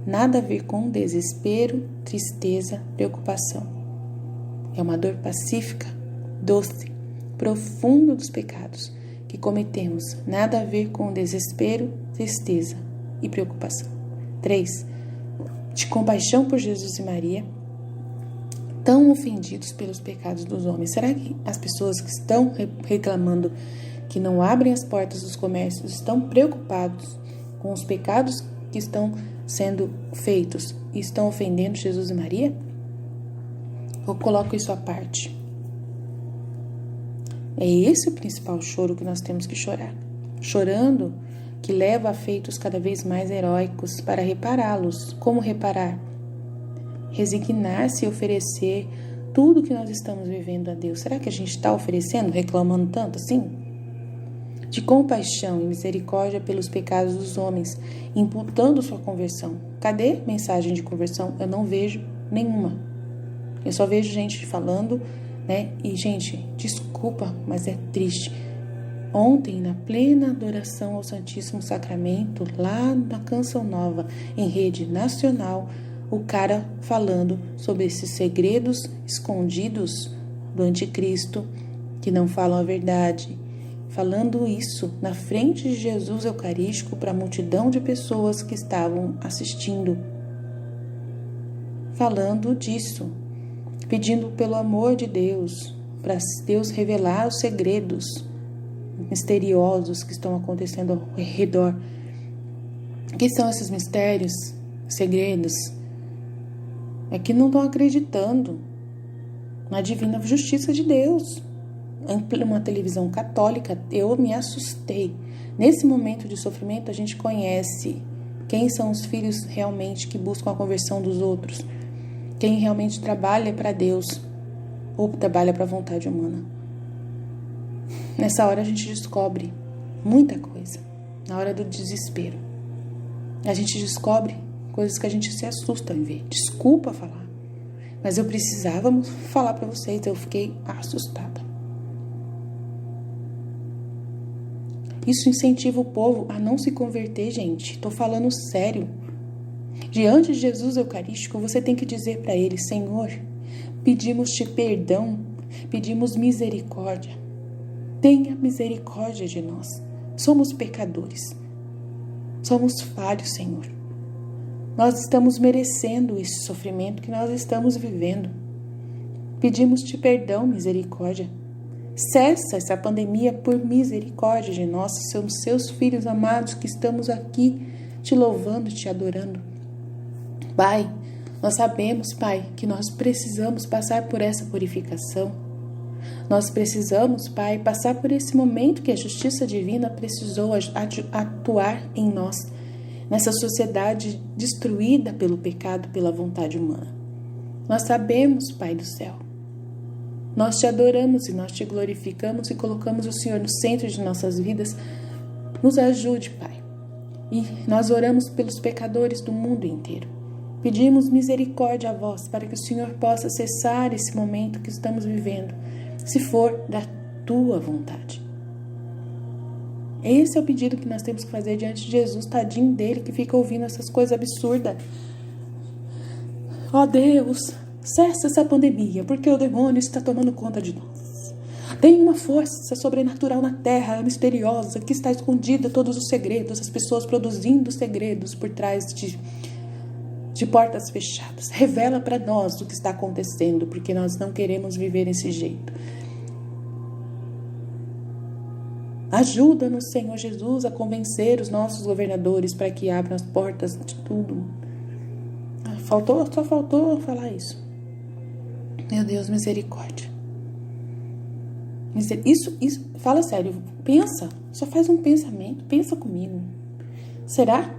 Nada a ver com desespero, tristeza, preocupação. É uma dor pacífica, doce, profunda dos pecados que cometemos. Nada a ver com desespero, tristeza e preocupação. 3. De compaixão por Jesus e Maria, tão ofendidos pelos pecados dos homens. Será que as pessoas que estão reclamando que não abrem as portas dos comércios estão preocupados com os pecados que estão sendo feitos e estão ofendendo Jesus e Maria? Eu coloco isso à parte. É esse o principal choro que nós temos que chorar. Chorando que leva a feitos cada vez mais heróicos para repará-los. Como reparar? Resignar-se e oferecer tudo que nós estamos vivendo a Deus. Será que a gente está oferecendo, reclamando tanto assim? De compaixão e misericórdia pelos pecados dos homens, imputando sua conversão. Cadê mensagem de conversão? Eu não vejo nenhuma. Eu só vejo gente falando, né? E, gente, desculpa, mas é triste. Ontem, na plena adoração ao Santíssimo Sacramento, lá na Canção Nova, em rede nacional, o cara falando sobre esses segredos escondidos do anticristo, que não falam a verdade, falando isso na frente de Jesus Eucarístico para a multidão de pessoas que estavam assistindo, falando disso, pedindo pelo amor de Deus, para Deus revelar os segredos misteriosos que estão acontecendo ao redor. O que são esses mistérios, segredos? É que não estão acreditando na divina justiça de Deus. Uma televisão católica, eu me assustei. Nesse momento de sofrimento, a gente conhece quem são os filhos realmente que buscam a conversão dos outros, quem realmente trabalha para Deus ou trabalha para a vontade humana. Nessa hora a gente descobre muita coisa, na hora do desespero. A gente descobre coisas que a gente se assusta em ver. Desculpa falar, mas eu precisava falar para vocês, eu fiquei assustada. Isso incentiva o povo a não se converter, gente. Tô falando sério. Diante de Jesus Eucarístico, você tem que dizer para ele: Senhor, pedimos-te perdão, pedimos misericórdia. Tenha misericórdia de nós. Somos pecadores. Somos falhos, Senhor. Nós estamos merecendo esse sofrimento que nós estamos vivendo. Pedimos-te perdão, misericórdia. Cessa essa pandemia por misericórdia de nós, somos seus filhos amados que estamos aqui te louvando, te adorando. Pai, nós sabemos, Pai, que nós precisamos passar por essa purificação. Nós precisamos, Pai, passar por esse momento que a justiça divina precisou atuar em nós, nessa sociedade destruída pelo pecado, pela vontade humana. Nós sabemos, Pai do céu. Nós te adoramos e nós te glorificamos e colocamos o Senhor no centro de nossas vidas. Nos ajude, Pai. E nós oramos pelos pecadores do mundo inteiro. Pedimos misericórdia a vós para que o Senhor possa cessar esse momento que estamos vivendo, se for da tua vontade. Esse é o pedido que nós temos que fazer diante de Jesus, tadinho dele, que fica ouvindo essas coisas absurdas. Ó Deus, cessa essa pandemia, porque o demônio está tomando conta de nós. Tem uma força sobrenatural na terra, misteriosa, que está escondida todos os segredos, as pessoas produzindo segredos por trás de de portas fechadas. Revela para nós o que está acontecendo, porque nós não queremos viver desse jeito. Ajuda-nos, Senhor Jesus, a convencer os nossos governadores para que abram as portas de tudo. Só faltou falar isso. Meu Deus, misericórdia. Isso, fala sério, pensa, só faz um pensamento, pensa comigo. Será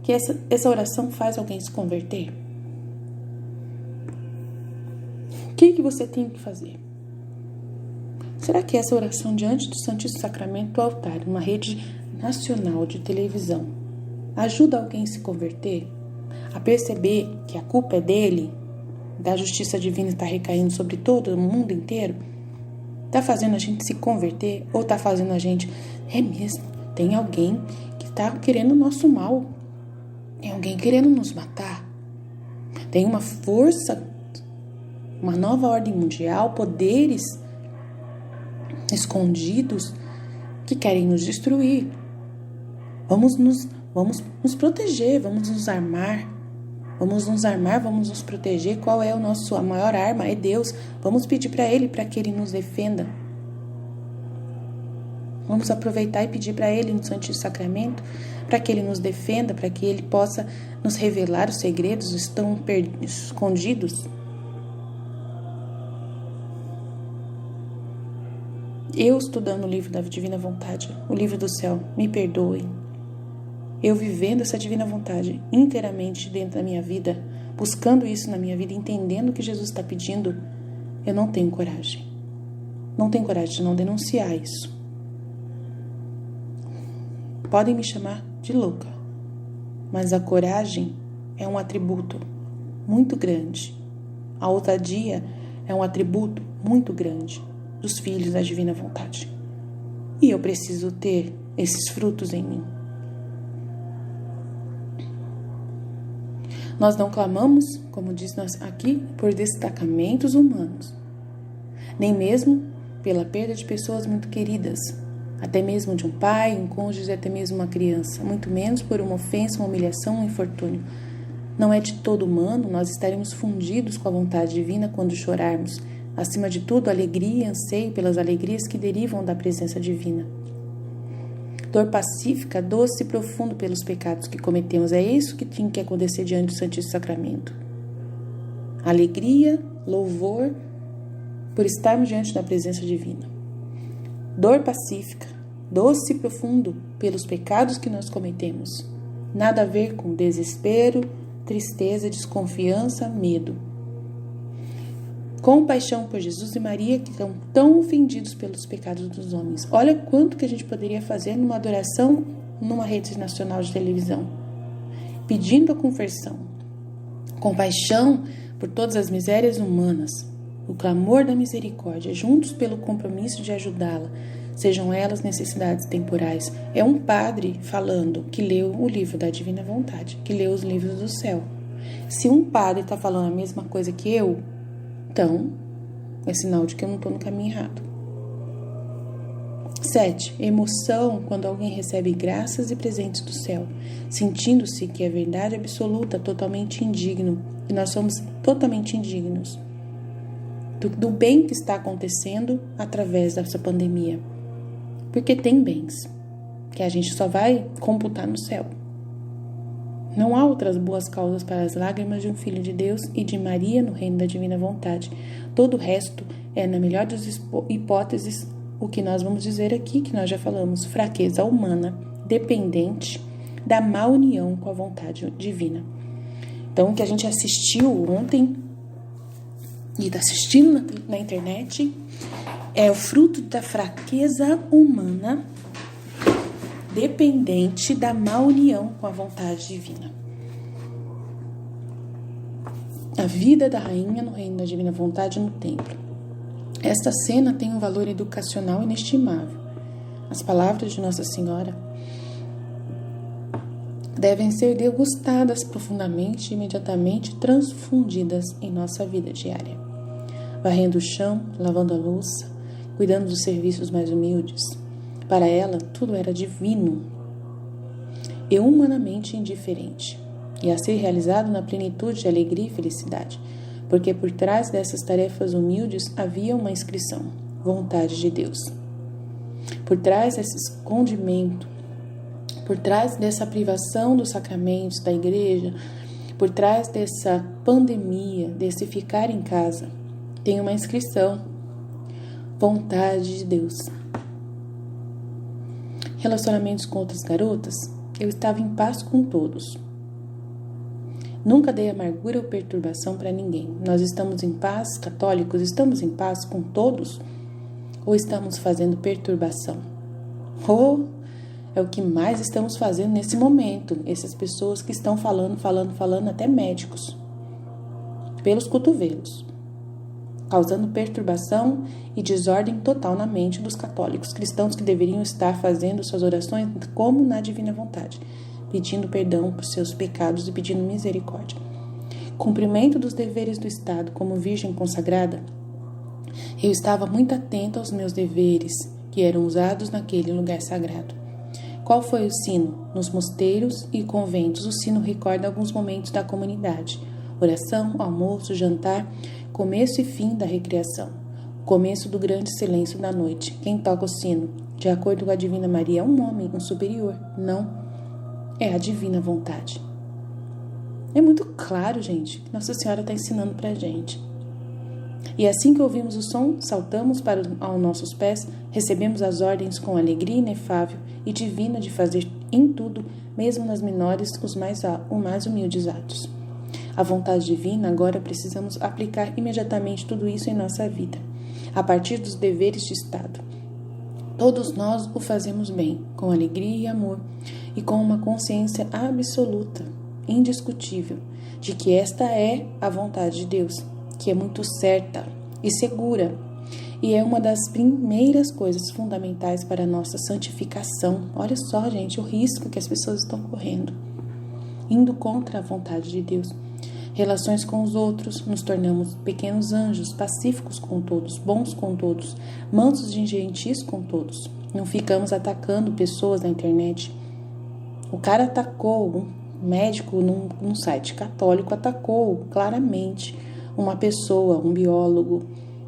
que essa oração faz alguém se converter? O que você tem que fazer? Será que essa oração diante do Santíssimo Sacramento do altar, uma rede nacional de televisão, ajuda alguém a se converter? A perceber que a culpa é dele, da justiça divina está recaindo sobre todo o mundo inteiro? Está fazendo a gente se converter? Ou está fazendo a gente... É mesmo, tem alguém que está querendo o nosso mal. Tem alguém querendo nos matar. Tem uma força, uma nova ordem mundial, poderes escondidos que querem nos destruir. Vamos nos proteger, vamos nos armar. Vamos nos proteger. Qual é a maior arma? É Deus. Vamos pedir para Ele, para que Ele nos defenda. Vamos aproveitar e pedir para Ele no Santíssimo Sacramento, para que Ele nos defenda, para que Ele possa nos revelar os segredos que estão escondidos. Eu estudando o livro da Divina Vontade, o livro do céu, me perdoe. Eu vivendo essa Divina Vontade inteiramente dentro da minha vida, buscando isso na minha vida, entendendo o que Jesus está pedindo, eu não tenho coragem. Não tenho coragem de não denunciar isso. Podem me chamar de louca, mas a coragem é um atributo muito grande. A ousadia é um atributo muito grande dos filhos da Divina Vontade. E eu preciso ter esses frutos em mim. Nós não clamamos, como diz aqui, por destacamentos humanos, nem mesmo pela perda de pessoas muito queridas, até mesmo de um pai, um cônjuge, até mesmo uma criança, muito menos por uma ofensa, uma humilhação, um infortúnio. Não é de todo humano, nós estaremos fundidos com a vontade divina quando chorarmos. Acima de tudo, alegria e anseio pelas alegrias que derivam da presença divina. Dor pacífica, doce e profundo pelos pecados que cometemos. É isso que tinha que acontecer diante do Santíssimo Sacramento. Alegria, louvor, por estarmos diante da presença divina. Dor pacífica, doce e profundo pelos pecados que nós cometemos. Nada a ver com desespero, tristeza, desconfiança, medo. Compaixão por Jesus e Maria, que estão tão ofendidos pelos pecados dos homens. Olha quanto que a gente poderia fazer numa adoração numa rede nacional de televisão. Pedindo a conversão. Compaixão por todas as misérias humanas. O clamor da misericórdia, juntos pelo compromisso de ajudá-la, sejam elas necessidades temporais. É um padre falando que leu o livro da Divina Vontade, que leu os livros do céu. Se um padre está falando a mesma coisa que eu, então, é sinal de que eu não estou no caminho errado. 7. Emoção quando alguém recebe graças e presentes do céu, sentindo-se que é verdade absoluta, totalmente indigno, e nós somos totalmente indignos do bem que está acontecendo através dessa pandemia. Porque tem bens que a gente só vai computar no céu. Não há outras boas causas para as lágrimas de um filho de Deus e de Maria no reino da Divina Vontade. Todo o resto é, na melhor das hipóteses, o que nós vamos dizer aqui, que nós já falamos, fraqueza humana, dependente da má união com a vontade divina. Então, o que a gente assistiu ontem e está assistindo na internet é o fruto da fraqueza humana dependente da má união com a vontade divina. A vida da rainha no reino da Divina Vontade no templo. Esta cena tem um valor educacional inestimável. As palavras de Nossa Senhora devem ser degustadas profundamente e imediatamente transfundidas em nossa vida diária. Varrendo o chão, lavando a louça, cuidando dos serviços mais humildes. Para ela, tudo era divino e humanamente indiferente. e a ser realizado na plenitude de alegria e felicidade, porque por trás dessas tarefas humildes havia uma inscrição, vontade de Deus. Por trás desse escondimento, por trás dessa privação dos sacramentos da igreja, por trás dessa pandemia, desse ficar em casa, tem uma inscrição, vontade de Deus. Relacionamentos com outras garotas, eu estava em paz com todos. Nunca dei amargura ou perturbação para ninguém. Nós estamos em paz, católicos, estamos em paz com todos? Ou estamos fazendo perturbação? Ou é o que mais estamos fazendo nesse momento. Essas pessoas que estão falando, até médicos, pelos cotovelos, causando perturbação e desordem total na mente dos católicos, cristãos que deveriam estar fazendo suas orações como na divina vontade, pedindo perdão por seus pecados e pedindo misericórdia. Cumprimento dos deveres do Estado como virgem consagrada, eu estava muito atento aos meus deveres que eram usados naquele lugar sagrado. Qual foi o sino? Nos mosteiros e conventos, o sino recorda alguns momentos da comunidade. Oração, almoço, jantar, começo e fim da recreação. Começo do grande silêncio da noite. Quem toca o sino? De acordo com a Divina Maria, é um homem, um superior. Não, é a divina vontade. É muito claro, gente, que Nossa Senhora está ensinando para a gente. E assim que ouvimos o som, saltamos aos nossos pés, recebemos as ordens com alegria inefável e divina de fazer em tudo, mesmo nas menores, os mais humildes atos. A vontade divina, agora precisamos aplicar imediatamente tudo isso em nossa vida, a partir dos deveres de Estado. Todos nós o fazemos bem, com alegria e amor, e com uma consciência absoluta, indiscutível, de que esta é a vontade de Deus, que é muito certa e segura, e é uma das primeiras coisas fundamentais para a nossa santificação. Olha só, gente, o risco que as pessoas estão correndo, indo contra a vontade de Deus. Relações com os outros, nos tornamos pequenos anjos, pacíficos com todos, bons com todos, mansos e gentis com todos. Não ficamos atacando pessoas na internet. O cara atacou, um médico num site católico atacou claramente uma pessoa, um biólogo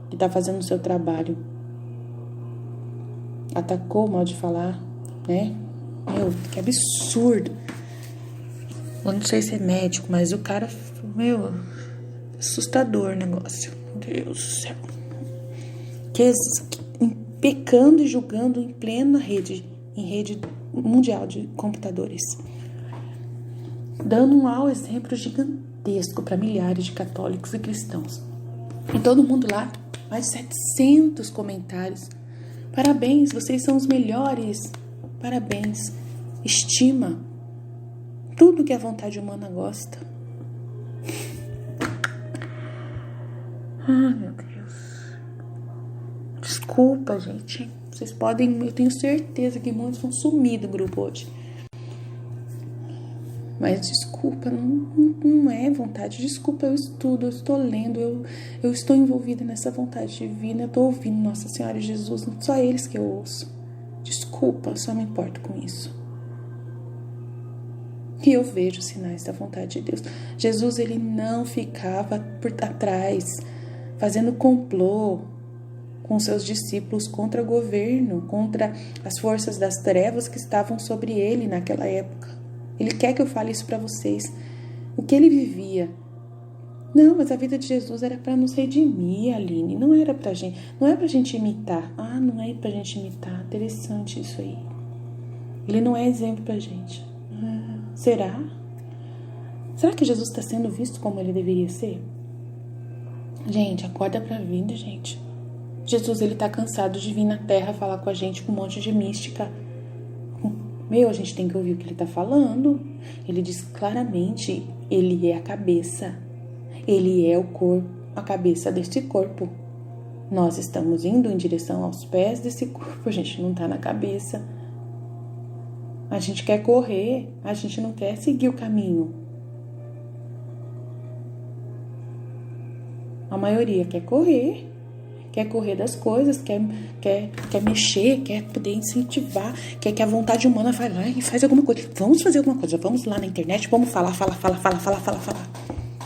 que está fazendo o seu trabalho. Atacou o modo de falar, né? Meu, que absurdo. Eu não sei se é médico, mas o cara, meu, assustador o negócio. Meu Deus do céu. Pecando e julgando em plena rede, em rede mundial de computadores. Dando um mau exemplo gigantesco para milhares de católicos e cristãos. E todo mundo lá, mais de 700 comentários. Parabéns, vocês são os melhores. Parabéns. Estima tudo que a vontade humana gosta. Ai, meu Deus. Desculpa, gente. Vocês podem, eu tenho certeza que muitos vão sumir do grupo hoje. Mas desculpa, não é vontade. Desculpa, eu estudo, eu estou lendo, eu estou envolvida nessa vontade divina. Eu estou ouvindo Nossa Senhora e Jesus, não só eles que eu ouço. Desculpa, eu só me importo com isso. E eu vejo sinais da vontade de Deus. Jesus, ele não ficava por atrás, fazendo complô com seus discípulos contra o governo, contra as forças das trevas que estavam sobre ele naquela época. Ele quer que eu fale isso para vocês. O que ele vivia. Não, mas a vida de Jesus era para nos redimir, Aline. Não era pra gente. Não é pra gente imitar. Ah, não é pra gente imitar. Interessante isso aí. Ele não é exemplo pra gente. Será? Será que Jesus está sendo visto como ele deveria ser? Gente, acorda pra vida, gente. Jesus, ele tá cansado de vir na terra falar com a gente com um monte de mística. Meu, a gente tem que ouvir o que ele tá falando. Ele diz claramente, ele é a cabeça. Ele é o corpo, a cabeça deste corpo. Nós estamos indo em direção aos pés desse corpo, a gente não tá na cabeça. A gente quer correr, a gente não quer seguir o caminho. A maioria quer correr, quer correr das coisas, quer mexer, quer poder incentivar, quer que a vontade humana vai lá e faz alguma coisa. Vamos fazer alguma coisa, vamos lá na internet, vamos falar.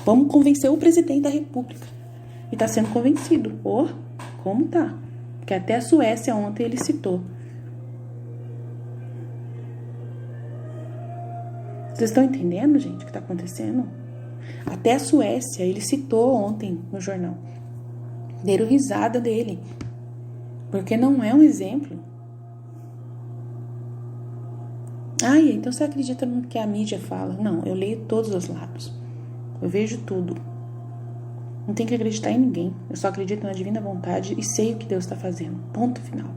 Vamos convencer o presidente da República. E tá sendo convencido. Como tá? Porque até a Suécia ontem ele citou. Vocês estão entendendo, gente, o que tá acontecendo? Até a Suécia ele citou ontem no jornal. Deram risada dele. Porque não é um exemplo. Então você acredita no que a mídia fala? Não, eu leio todos os lados. Eu vejo tudo. Não tem que acreditar em ninguém. Eu só acredito na divina vontade e sei o que Deus está fazendo. Ponto final.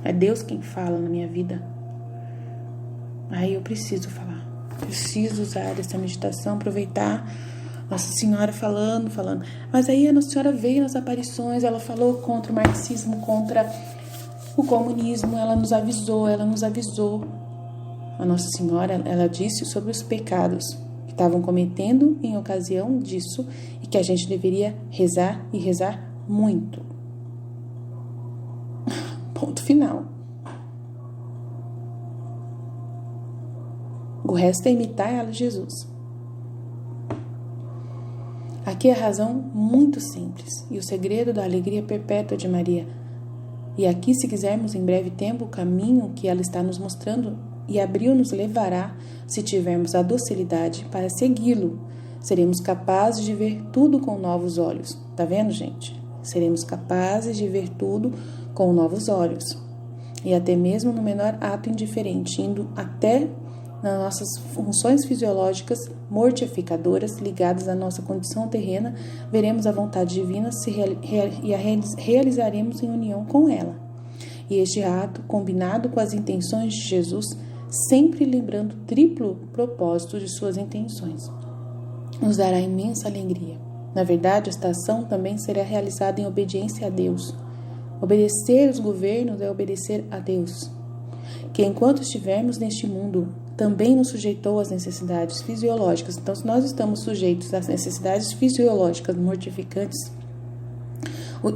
É Deus quem fala na minha vida. Aí eu preciso falar. Preciso usar essa meditação, aproveitar Nossa Senhora falando. Mas aí a Nossa Senhora veio nas aparições, ela falou contra o marxismo, contra o comunismo, ela nos avisou. A Nossa Senhora, ela disse sobre os pecados que estavam cometendo em ocasião disso e que a gente deveria rezar e rezar muito. Ponto final. O resto é imitar ela, Jesus. Aqui é a razão muito simples e o segredo da alegria perpétua de Maria. E aqui, se quisermos em breve tempo, o caminho que ela está nos mostrando e abril nos levará, se tivermos a docilidade para segui-lo, seremos capazes de ver tudo com novos olhos. Tá vendo, gente? Seremos capazes de ver tudo com novos olhos. E até mesmo no menor ato indiferente, indo até nas nossas funções fisiológicas mortificadoras ligadas à nossa condição terrena, veremos a vontade divina e a realizaremos em união com ela. E este ato, combinado com as intenções de Jesus, sempre lembrando o triplo propósito de suas intenções, nos dará imensa alegria. Na verdade, esta ação também será realizada em obediência a Deus. Obedecer os governos é obedecer a Deus, que enquanto estivermos neste mundo, também nos sujeitou às necessidades fisiológicas. Então, se nós estamos sujeitos às necessidades fisiológicas mortificantes,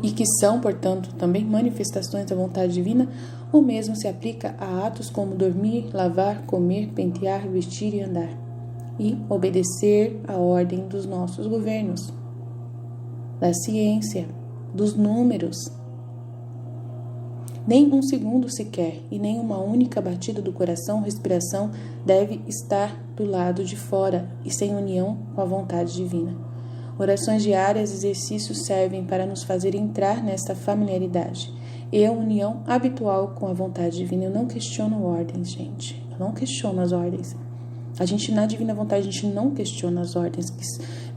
e que são, portanto, também manifestações da vontade divina, o mesmo se aplica a atos como dormir, lavar, comer, pentear, vestir e andar, e obedecer à ordem dos nossos governos, da ciência, dos números. Nem um segundo sequer e nem uma única batida do coração, respiração, deve estar do lado de fora e sem união com a vontade divina. Orações diárias e exercícios servem para nos fazer entrar nesta familiaridade e a união habitual com a vontade divina. Eu não questiono ordens, gente. Eu não questiono as ordens. A gente, na divina vontade, a gente não questiona as ordens.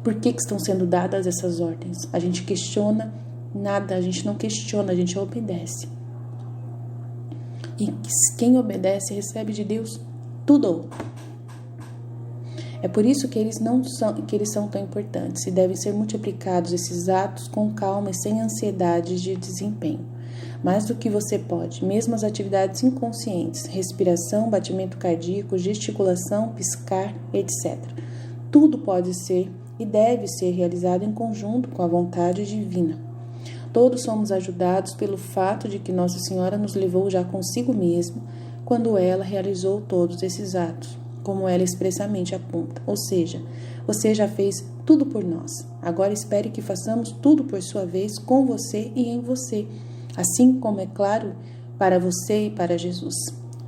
Por que estão sendo dadas essas ordens? A gente questiona nada, a gente não questiona, a gente obedece. E quem obedece recebe de Deus tudo. É por isso que eles são tão importantes e devem ser multiplicados esses atos com calma e sem ansiedade de desempenho. Mais do que você pode, mesmo as atividades inconscientes, respiração, batimento cardíaco, gesticulação, piscar, etc. Tudo pode ser e deve ser realizado em conjunto com a vontade divina. Todos somos ajudados pelo fato de que Nossa Senhora nos levou já consigo mesma quando ela realizou todos esses atos, como ela expressamente aponta. Ou seja, você já fez tudo por nós. Agora espere que façamos tudo por sua vez com você e em você, assim como é claro para você e para Jesus.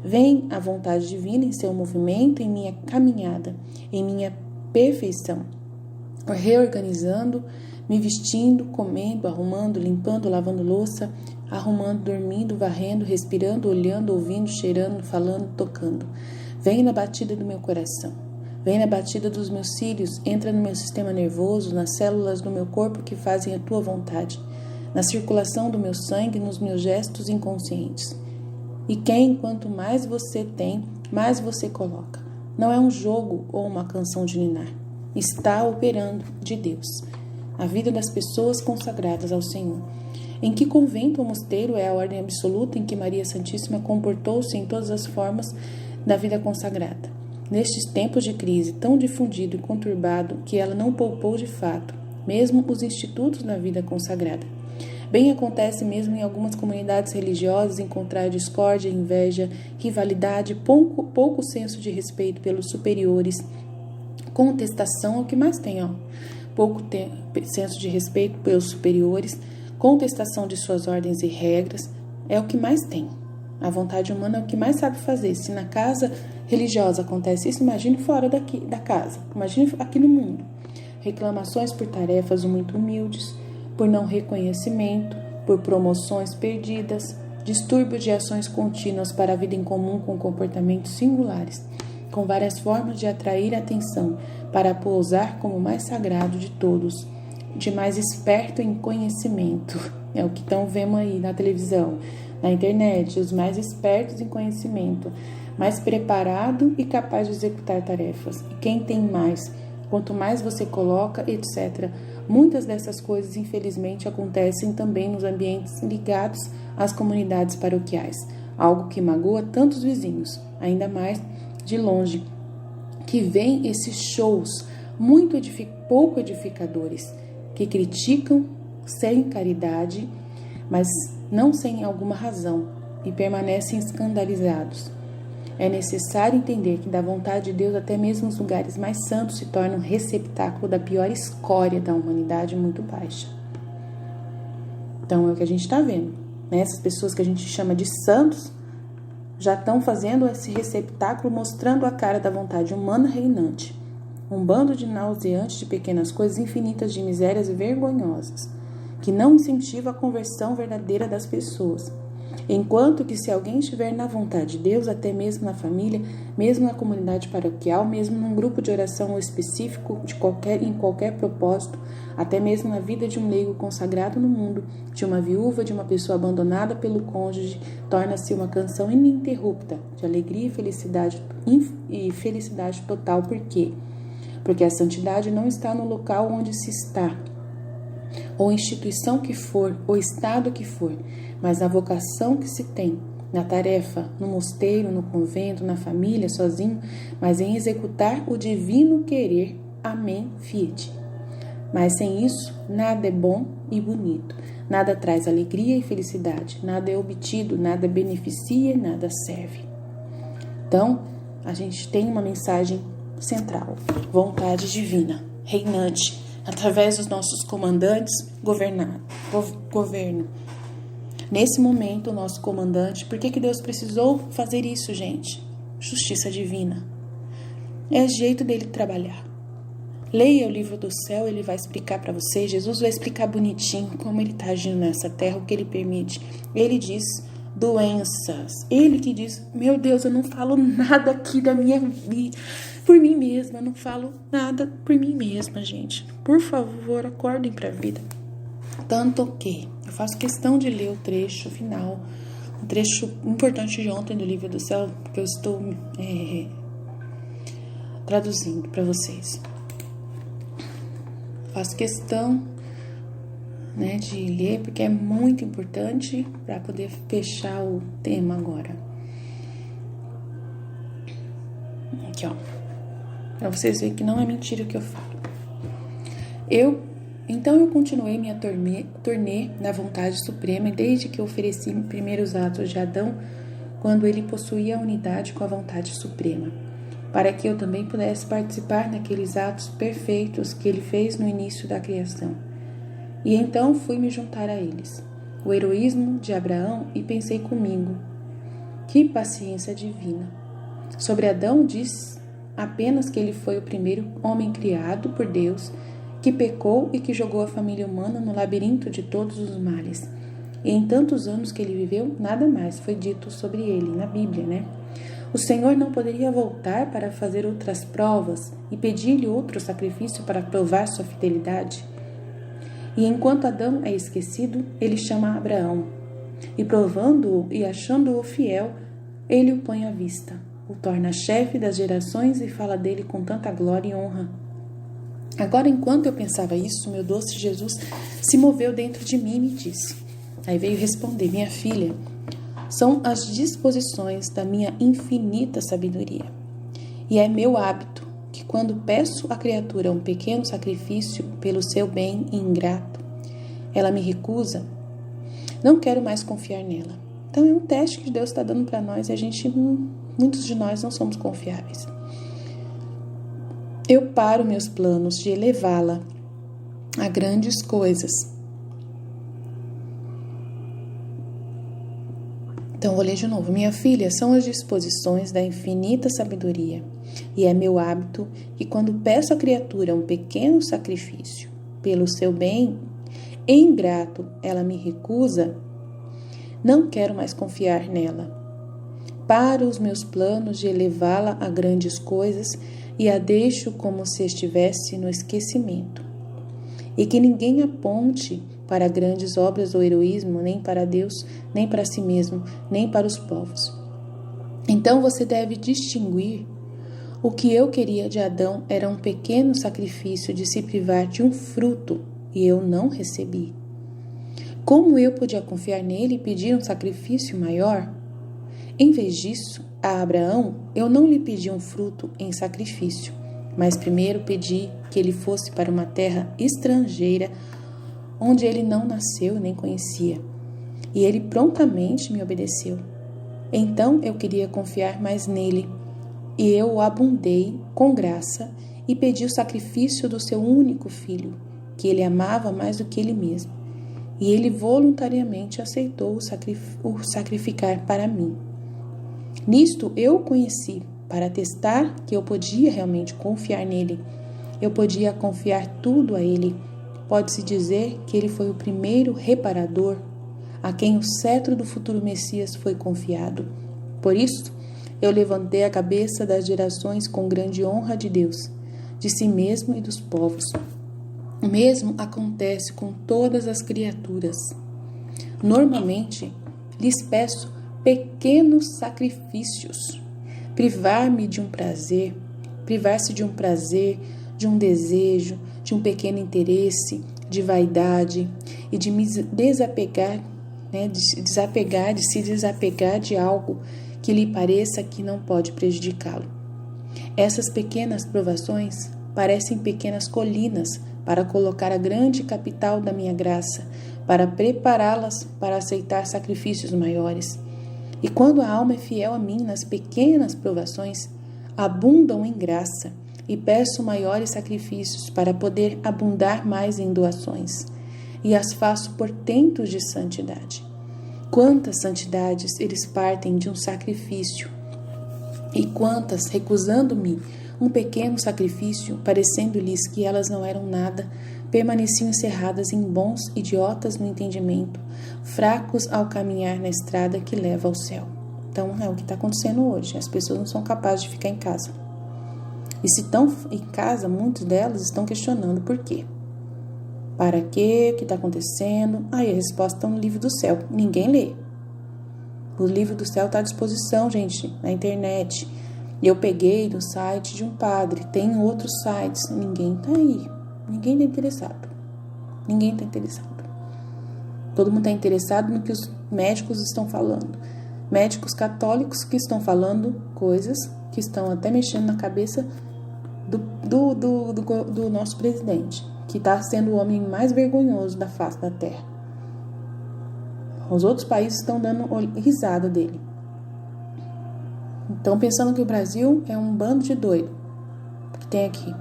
Vem a vontade divina em seu movimento, em minha caminhada, em minha perfeição, reorganizando, me vestindo, comendo, arrumando, limpando, lavando louça, arrumando, dormindo, varrendo, respirando, olhando, ouvindo, cheirando, falando, tocando. Vem na batida do meu coração, vem na batida dos meus cílios, entra no meu sistema nervoso, nas células do meu corpo que fazem a tua vontade, na circulação do meu sangue, nos meus gestos inconscientes. E quanto mais você tem, mais você coloca. Não é um jogo ou uma canção de ninar. Está operando de Deus a vida das pessoas consagradas ao Senhor. Em que convento ou mosteiro é a ordem absoluta em que Maria Santíssima comportou-se em todas as formas da vida consagrada? Nestes tempos de crise tão difundido e conturbado que ela não poupou de fato, mesmo os institutos na vida consagrada. Bem acontece mesmo em algumas comunidades religiosas encontrar discórdia, inveja, rivalidade, pouco senso de respeito pelos superiores, contestação é o que mais tem, senso de respeito pelos superiores, contestação de suas ordens e regras, é o que mais tem. A vontade humana é o que mais sabe fazer. Se na casa religiosa acontece isso, imagine fora da casa, imagine aqui no mundo. Reclamações por tarefas muito humildes, por não reconhecimento, por promoções perdidas, distúrbios de ações contínuas para a vida em comum com comportamentos singulares, com várias formas de atrair atenção para pousar como o mais sagrado de todos, de mais esperto em conhecimento. É o que estão vendo aí na televisão, na internet, os mais espertos em conhecimento, mais preparado e capaz de executar tarefas. E quem tem mais? Quanto mais você coloca, etc. Muitas dessas coisas, infelizmente, acontecem também nos ambientes ligados às comunidades paroquiais, algo que magoa tantos vizinhos, ainda mais de longe, que veem esses shows pouco edificadores, que criticam sem caridade, mas não sem alguma razão, e permanecem escandalizados. É necessário entender que da vontade de Deus até mesmo os lugares mais santos se tornam receptáculo da pior escória da humanidade muito baixa. Então é o que a gente está vendo, né? Essas pessoas que a gente chama de santos já estão fazendo esse receptáculo, mostrando a cara da vontade humana reinante. Um bando de nauseantes de pequenas coisas infinitas de misérias vergonhosas, que não incentiva a conversão verdadeira das pessoas. Enquanto que se alguém estiver na vontade de Deus, até mesmo na família, mesmo na comunidade paroquial, mesmo num grupo de oração específico em qualquer propósito, até mesmo na vida de um leigo consagrado no mundo, de uma viúva, de uma pessoa abandonada pelo cônjuge, torna-se uma canção ininterrupta de alegria e felicidade total. Por quê? Porque a santidade não está no local onde se está, ou instituição que for, ou estado que for, mas na vocação que se tem, na tarefa, no mosteiro, no convento, na família, sozinho, mas em executar o divino querer. Amém, fiat. Mas sem isso, nada é bom e bonito, nada traz alegria e felicidade, nada é obtido, nada beneficia, nada serve. Então, a gente tem uma mensagem central, vontade divina, reinante, através dos nossos comandantes, governo. Nesse momento, o nosso comandante, por que Deus precisou fazer isso, gente? Justiça divina. É o jeito dele trabalhar. Leia o livro do céu, ele vai explicar para vocês, Jesus vai explicar bonitinho como ele está agindo nessa terra, o que ele permite. Ele diz doenças. Ele que diz, meu Deus, eu não falo nada aqui da minha vida, por mim mesma, eu não falo nada por mim mesma, gente. Por favor, acordem para a vida. Tanto que eu faço questão de ler o trecho final, um trecho importante de ontem do livro do céu, que eu estou traduzindo para vocês. Faço questão, né, de ler, porque é muito importante para poder fechar o tema agora. Aqui, ó. Para vocês verem que não é mentira o que eu falo. Então eu continuei minha turnê na vontade suprema, desde que eu ofereci primeiros atos de Adão, quando ele possuía a unidade com a vontade suprema, para que eu também pudesse participar naqueles atos perfeitos que ele fez no início da criação. E então fui me juntar a eles, o heroísmo de Abraão, e pensei comigo, que paciência divina. Sobre Adão diz apenas que ele foi o primeiro homem criado por Deus, que pecou e que jogou a família humana no labirinto de todos os males. E em tantos anos que ele viveu, nada mais foi dito sobre ele, na Bíblia, né? O Senhor não poderia voltar para fazer outras provas e pedir-lhe outro sacrifício para provar sua fidelidade? E enquanto Adão é esquecido, ele chama Abraão. E provando-o e achando-o fiel, ele o põe à vista, o torna chefe das gerações e fala dele com tanta glória e honra. Agora, enquanto eu pensava isso, meu doce Jesus se moveu dentro de mim e me disse. Aí veio responder, minha filha, são as disposições da minha infinita sabedoria. E é meu hábito que quando peço à criatura um pequeno sacrifício pelo seu bem ingrato, ela me recusa, não quero mais confiar nela. Então é um teste que Deus está dando para nós e muitos de nós não somos confiáveis. Eu paro meus planos de elevá-la a grandes coisas. Então vou ler de novo. Minha filha, são as disposições da infinita sabedoria, e é meu hábito que quando peço à criatura um pequeno sacrifício pelo seu bem, ingrato ela me recusa, não quero mais confiar nela. Paro os meus planos de elevá-la a grandes coisas e a deixo como se estivesse no esquecimento. E que ninguém aponte para grandes obras ou heroísmo, nem para Deus, nem para si mesmo, nem para os povos. Então você deve distinguir. O que eu queria de Adão era um pequeno sacrifício de se privar de um fruto, e eu não recebi. Como eu podia confiar nele e pedir um sacrifício maior? Em vez disso, a Abraão eu não lhe pedi um fruto em sacrifício, mas primeiro pedi que ele fosse para uma terra estrangeira, onde ele não nasceu nem conhecia. E ele prontamente me obedeceu. Então eu queria confiar mais nele, e eu o abundei com graça e pedi o sacrifício do seu único filho, que ele amava mais do que ele mesmo. E ele voluntariamente aceitou o sacrificar para mim. Nisto eu o conheci, para testar que eu podia realmente confiar nele. Eu podia confiar tudo a ele. Pode-se dizer que ele foi o primeiro reparador, a quem o cetro do futuro Messias foi confiado. Por isso, eu levantei a cabeça das gerações com grande honra de Deus, de si mesmo e dos povos. O mesmo acontece com todas as criaturas. Normalmente, lhes peço pequenos sacrifícios. Privar-se de um prazer, de um desejo, de um pequeno interesse, de vaidade e de me desapegar, de se desapegar de algo que lhe pareça que não pode prejudicá-lo. Essas pequenas provações parecem pequenas colinas para colocar a grande capital da minha graça, para prepará-las para aceitar sacrifícios maiores. E quando a alma é fiel a mim nas pequenas provações, abundam em graça e peço maiores sacrifícios para poder abundar mais em doações, e as faço portentos de santidade. Quantas santidades eles partem de um sacrifício, e quantas, recusando-me um pequeno sacrifício, parecendo-lhes que elas não eram nada, permaneciam encerradas em bons idiotas no entendimento, fracos ao caminhar na estrada que leva ao céu. Então é o que está acontecendo hoje. As pessoas não são capazes de ficar em casa. E se estão em casa, muitas delas estão questionando por quê. Para quê? O que está acontecendo? Aí a resposta está no livro do céu. Ninguém lê. O livro do céu está à disposição, gente, na internet. Eu peguei do site de um padre. Tem outros sites. Ninguém está aí. Ninguém está interessado. Ninguém está interessado. Todo mundo está interessado no que os médicos estão falando. Médicos católicos que estão falando coisas que estão até mexendo na cabeça do nosso presidente, que está sendo o homem mais vergonhoso da face da terra. Os outros países estão dando risada dele. Estão pensando que o Brasil é um bando de doido que tem aqui.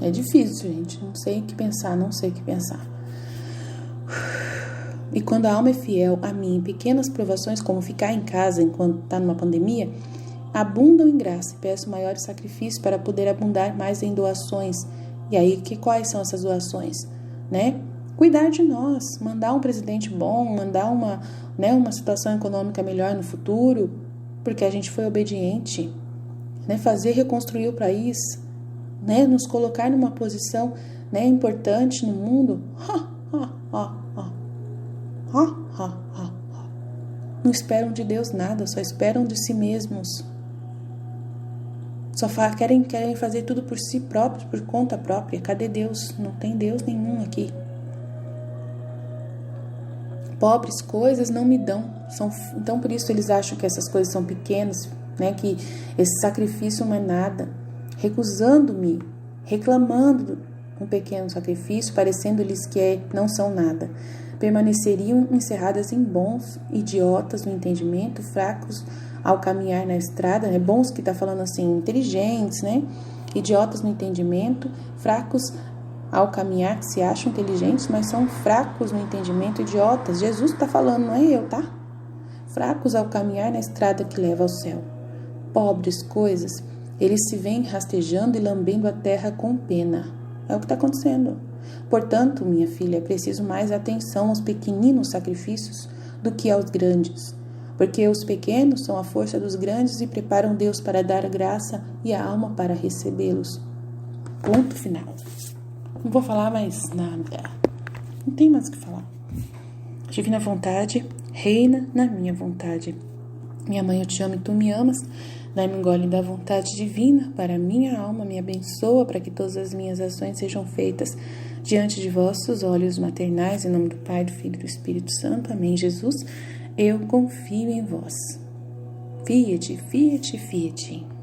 É difícil, gente. Não sei o que pensar. E quando a alma é fiel a mim em pequenas provações, como ficar em casa enquanto está numa pandemia, abundam em graça e peço maiores sacrifícios para poder abundar mais em doações. E aí, quais são essas doações? Cuidar de nós, mandar um presidente bom, mandar uma situação econômica melhor no futuro, porque a gente foi obediente, fazer reconstruir o país, nos colocar numa posição importante no mundo. Não esperam de Deus nada, só esperam de si mesmos. Só querem fazer tudo por si próprios, por conta própria. Cadê Deus? Não tem Deus nenhum aqui. Pobres coisas não me dão. Então por isso eles acham que essas coisas são pequenas, né, que esse sacrifício não é nada, recusando-me, reclamando um pequeno sacrifício, parecendo-lhes que não são nada, permaneceriam encerradas em bons, idiotas no entendimento, fracos ao caminhar na estrada, né? Bons que está falando assim, inteligentes, né? Idiotas no entendimento, fracos ao caminhar, que se acham inteligentes, mas são fracos no entendimento, idiotas. Jesus está falando, não é eu, tá? Fracos ao caminhar na estrada que leva ao céu. Pobres coisas, eles se veem rastejando e lambendo a terra com pena. É o que está acontecendo. Portanto, minha filha, é preciso mais atenção aos pequeninos sacrifícios do que aos grandes, porque os pequenos são a força dos grandes e preparam Deus para dar a graça e a alma para recebê-los. Ponto final. Não vou falar mais nada. Não tem mais o que falar. Divina vontade, reina na minha vontade. Minha mãe, eu te amo e tu me amas. Dai-me um gole da vontade divina para a minha alma, me abençoa para que todas as minhas ações sejam feitas diante de vossos olhos maternais, em nome do Pai, do Filho e do Espírito Santo. Amém, Jesus. Eu confio em vós. Fiat, fiat, fiat.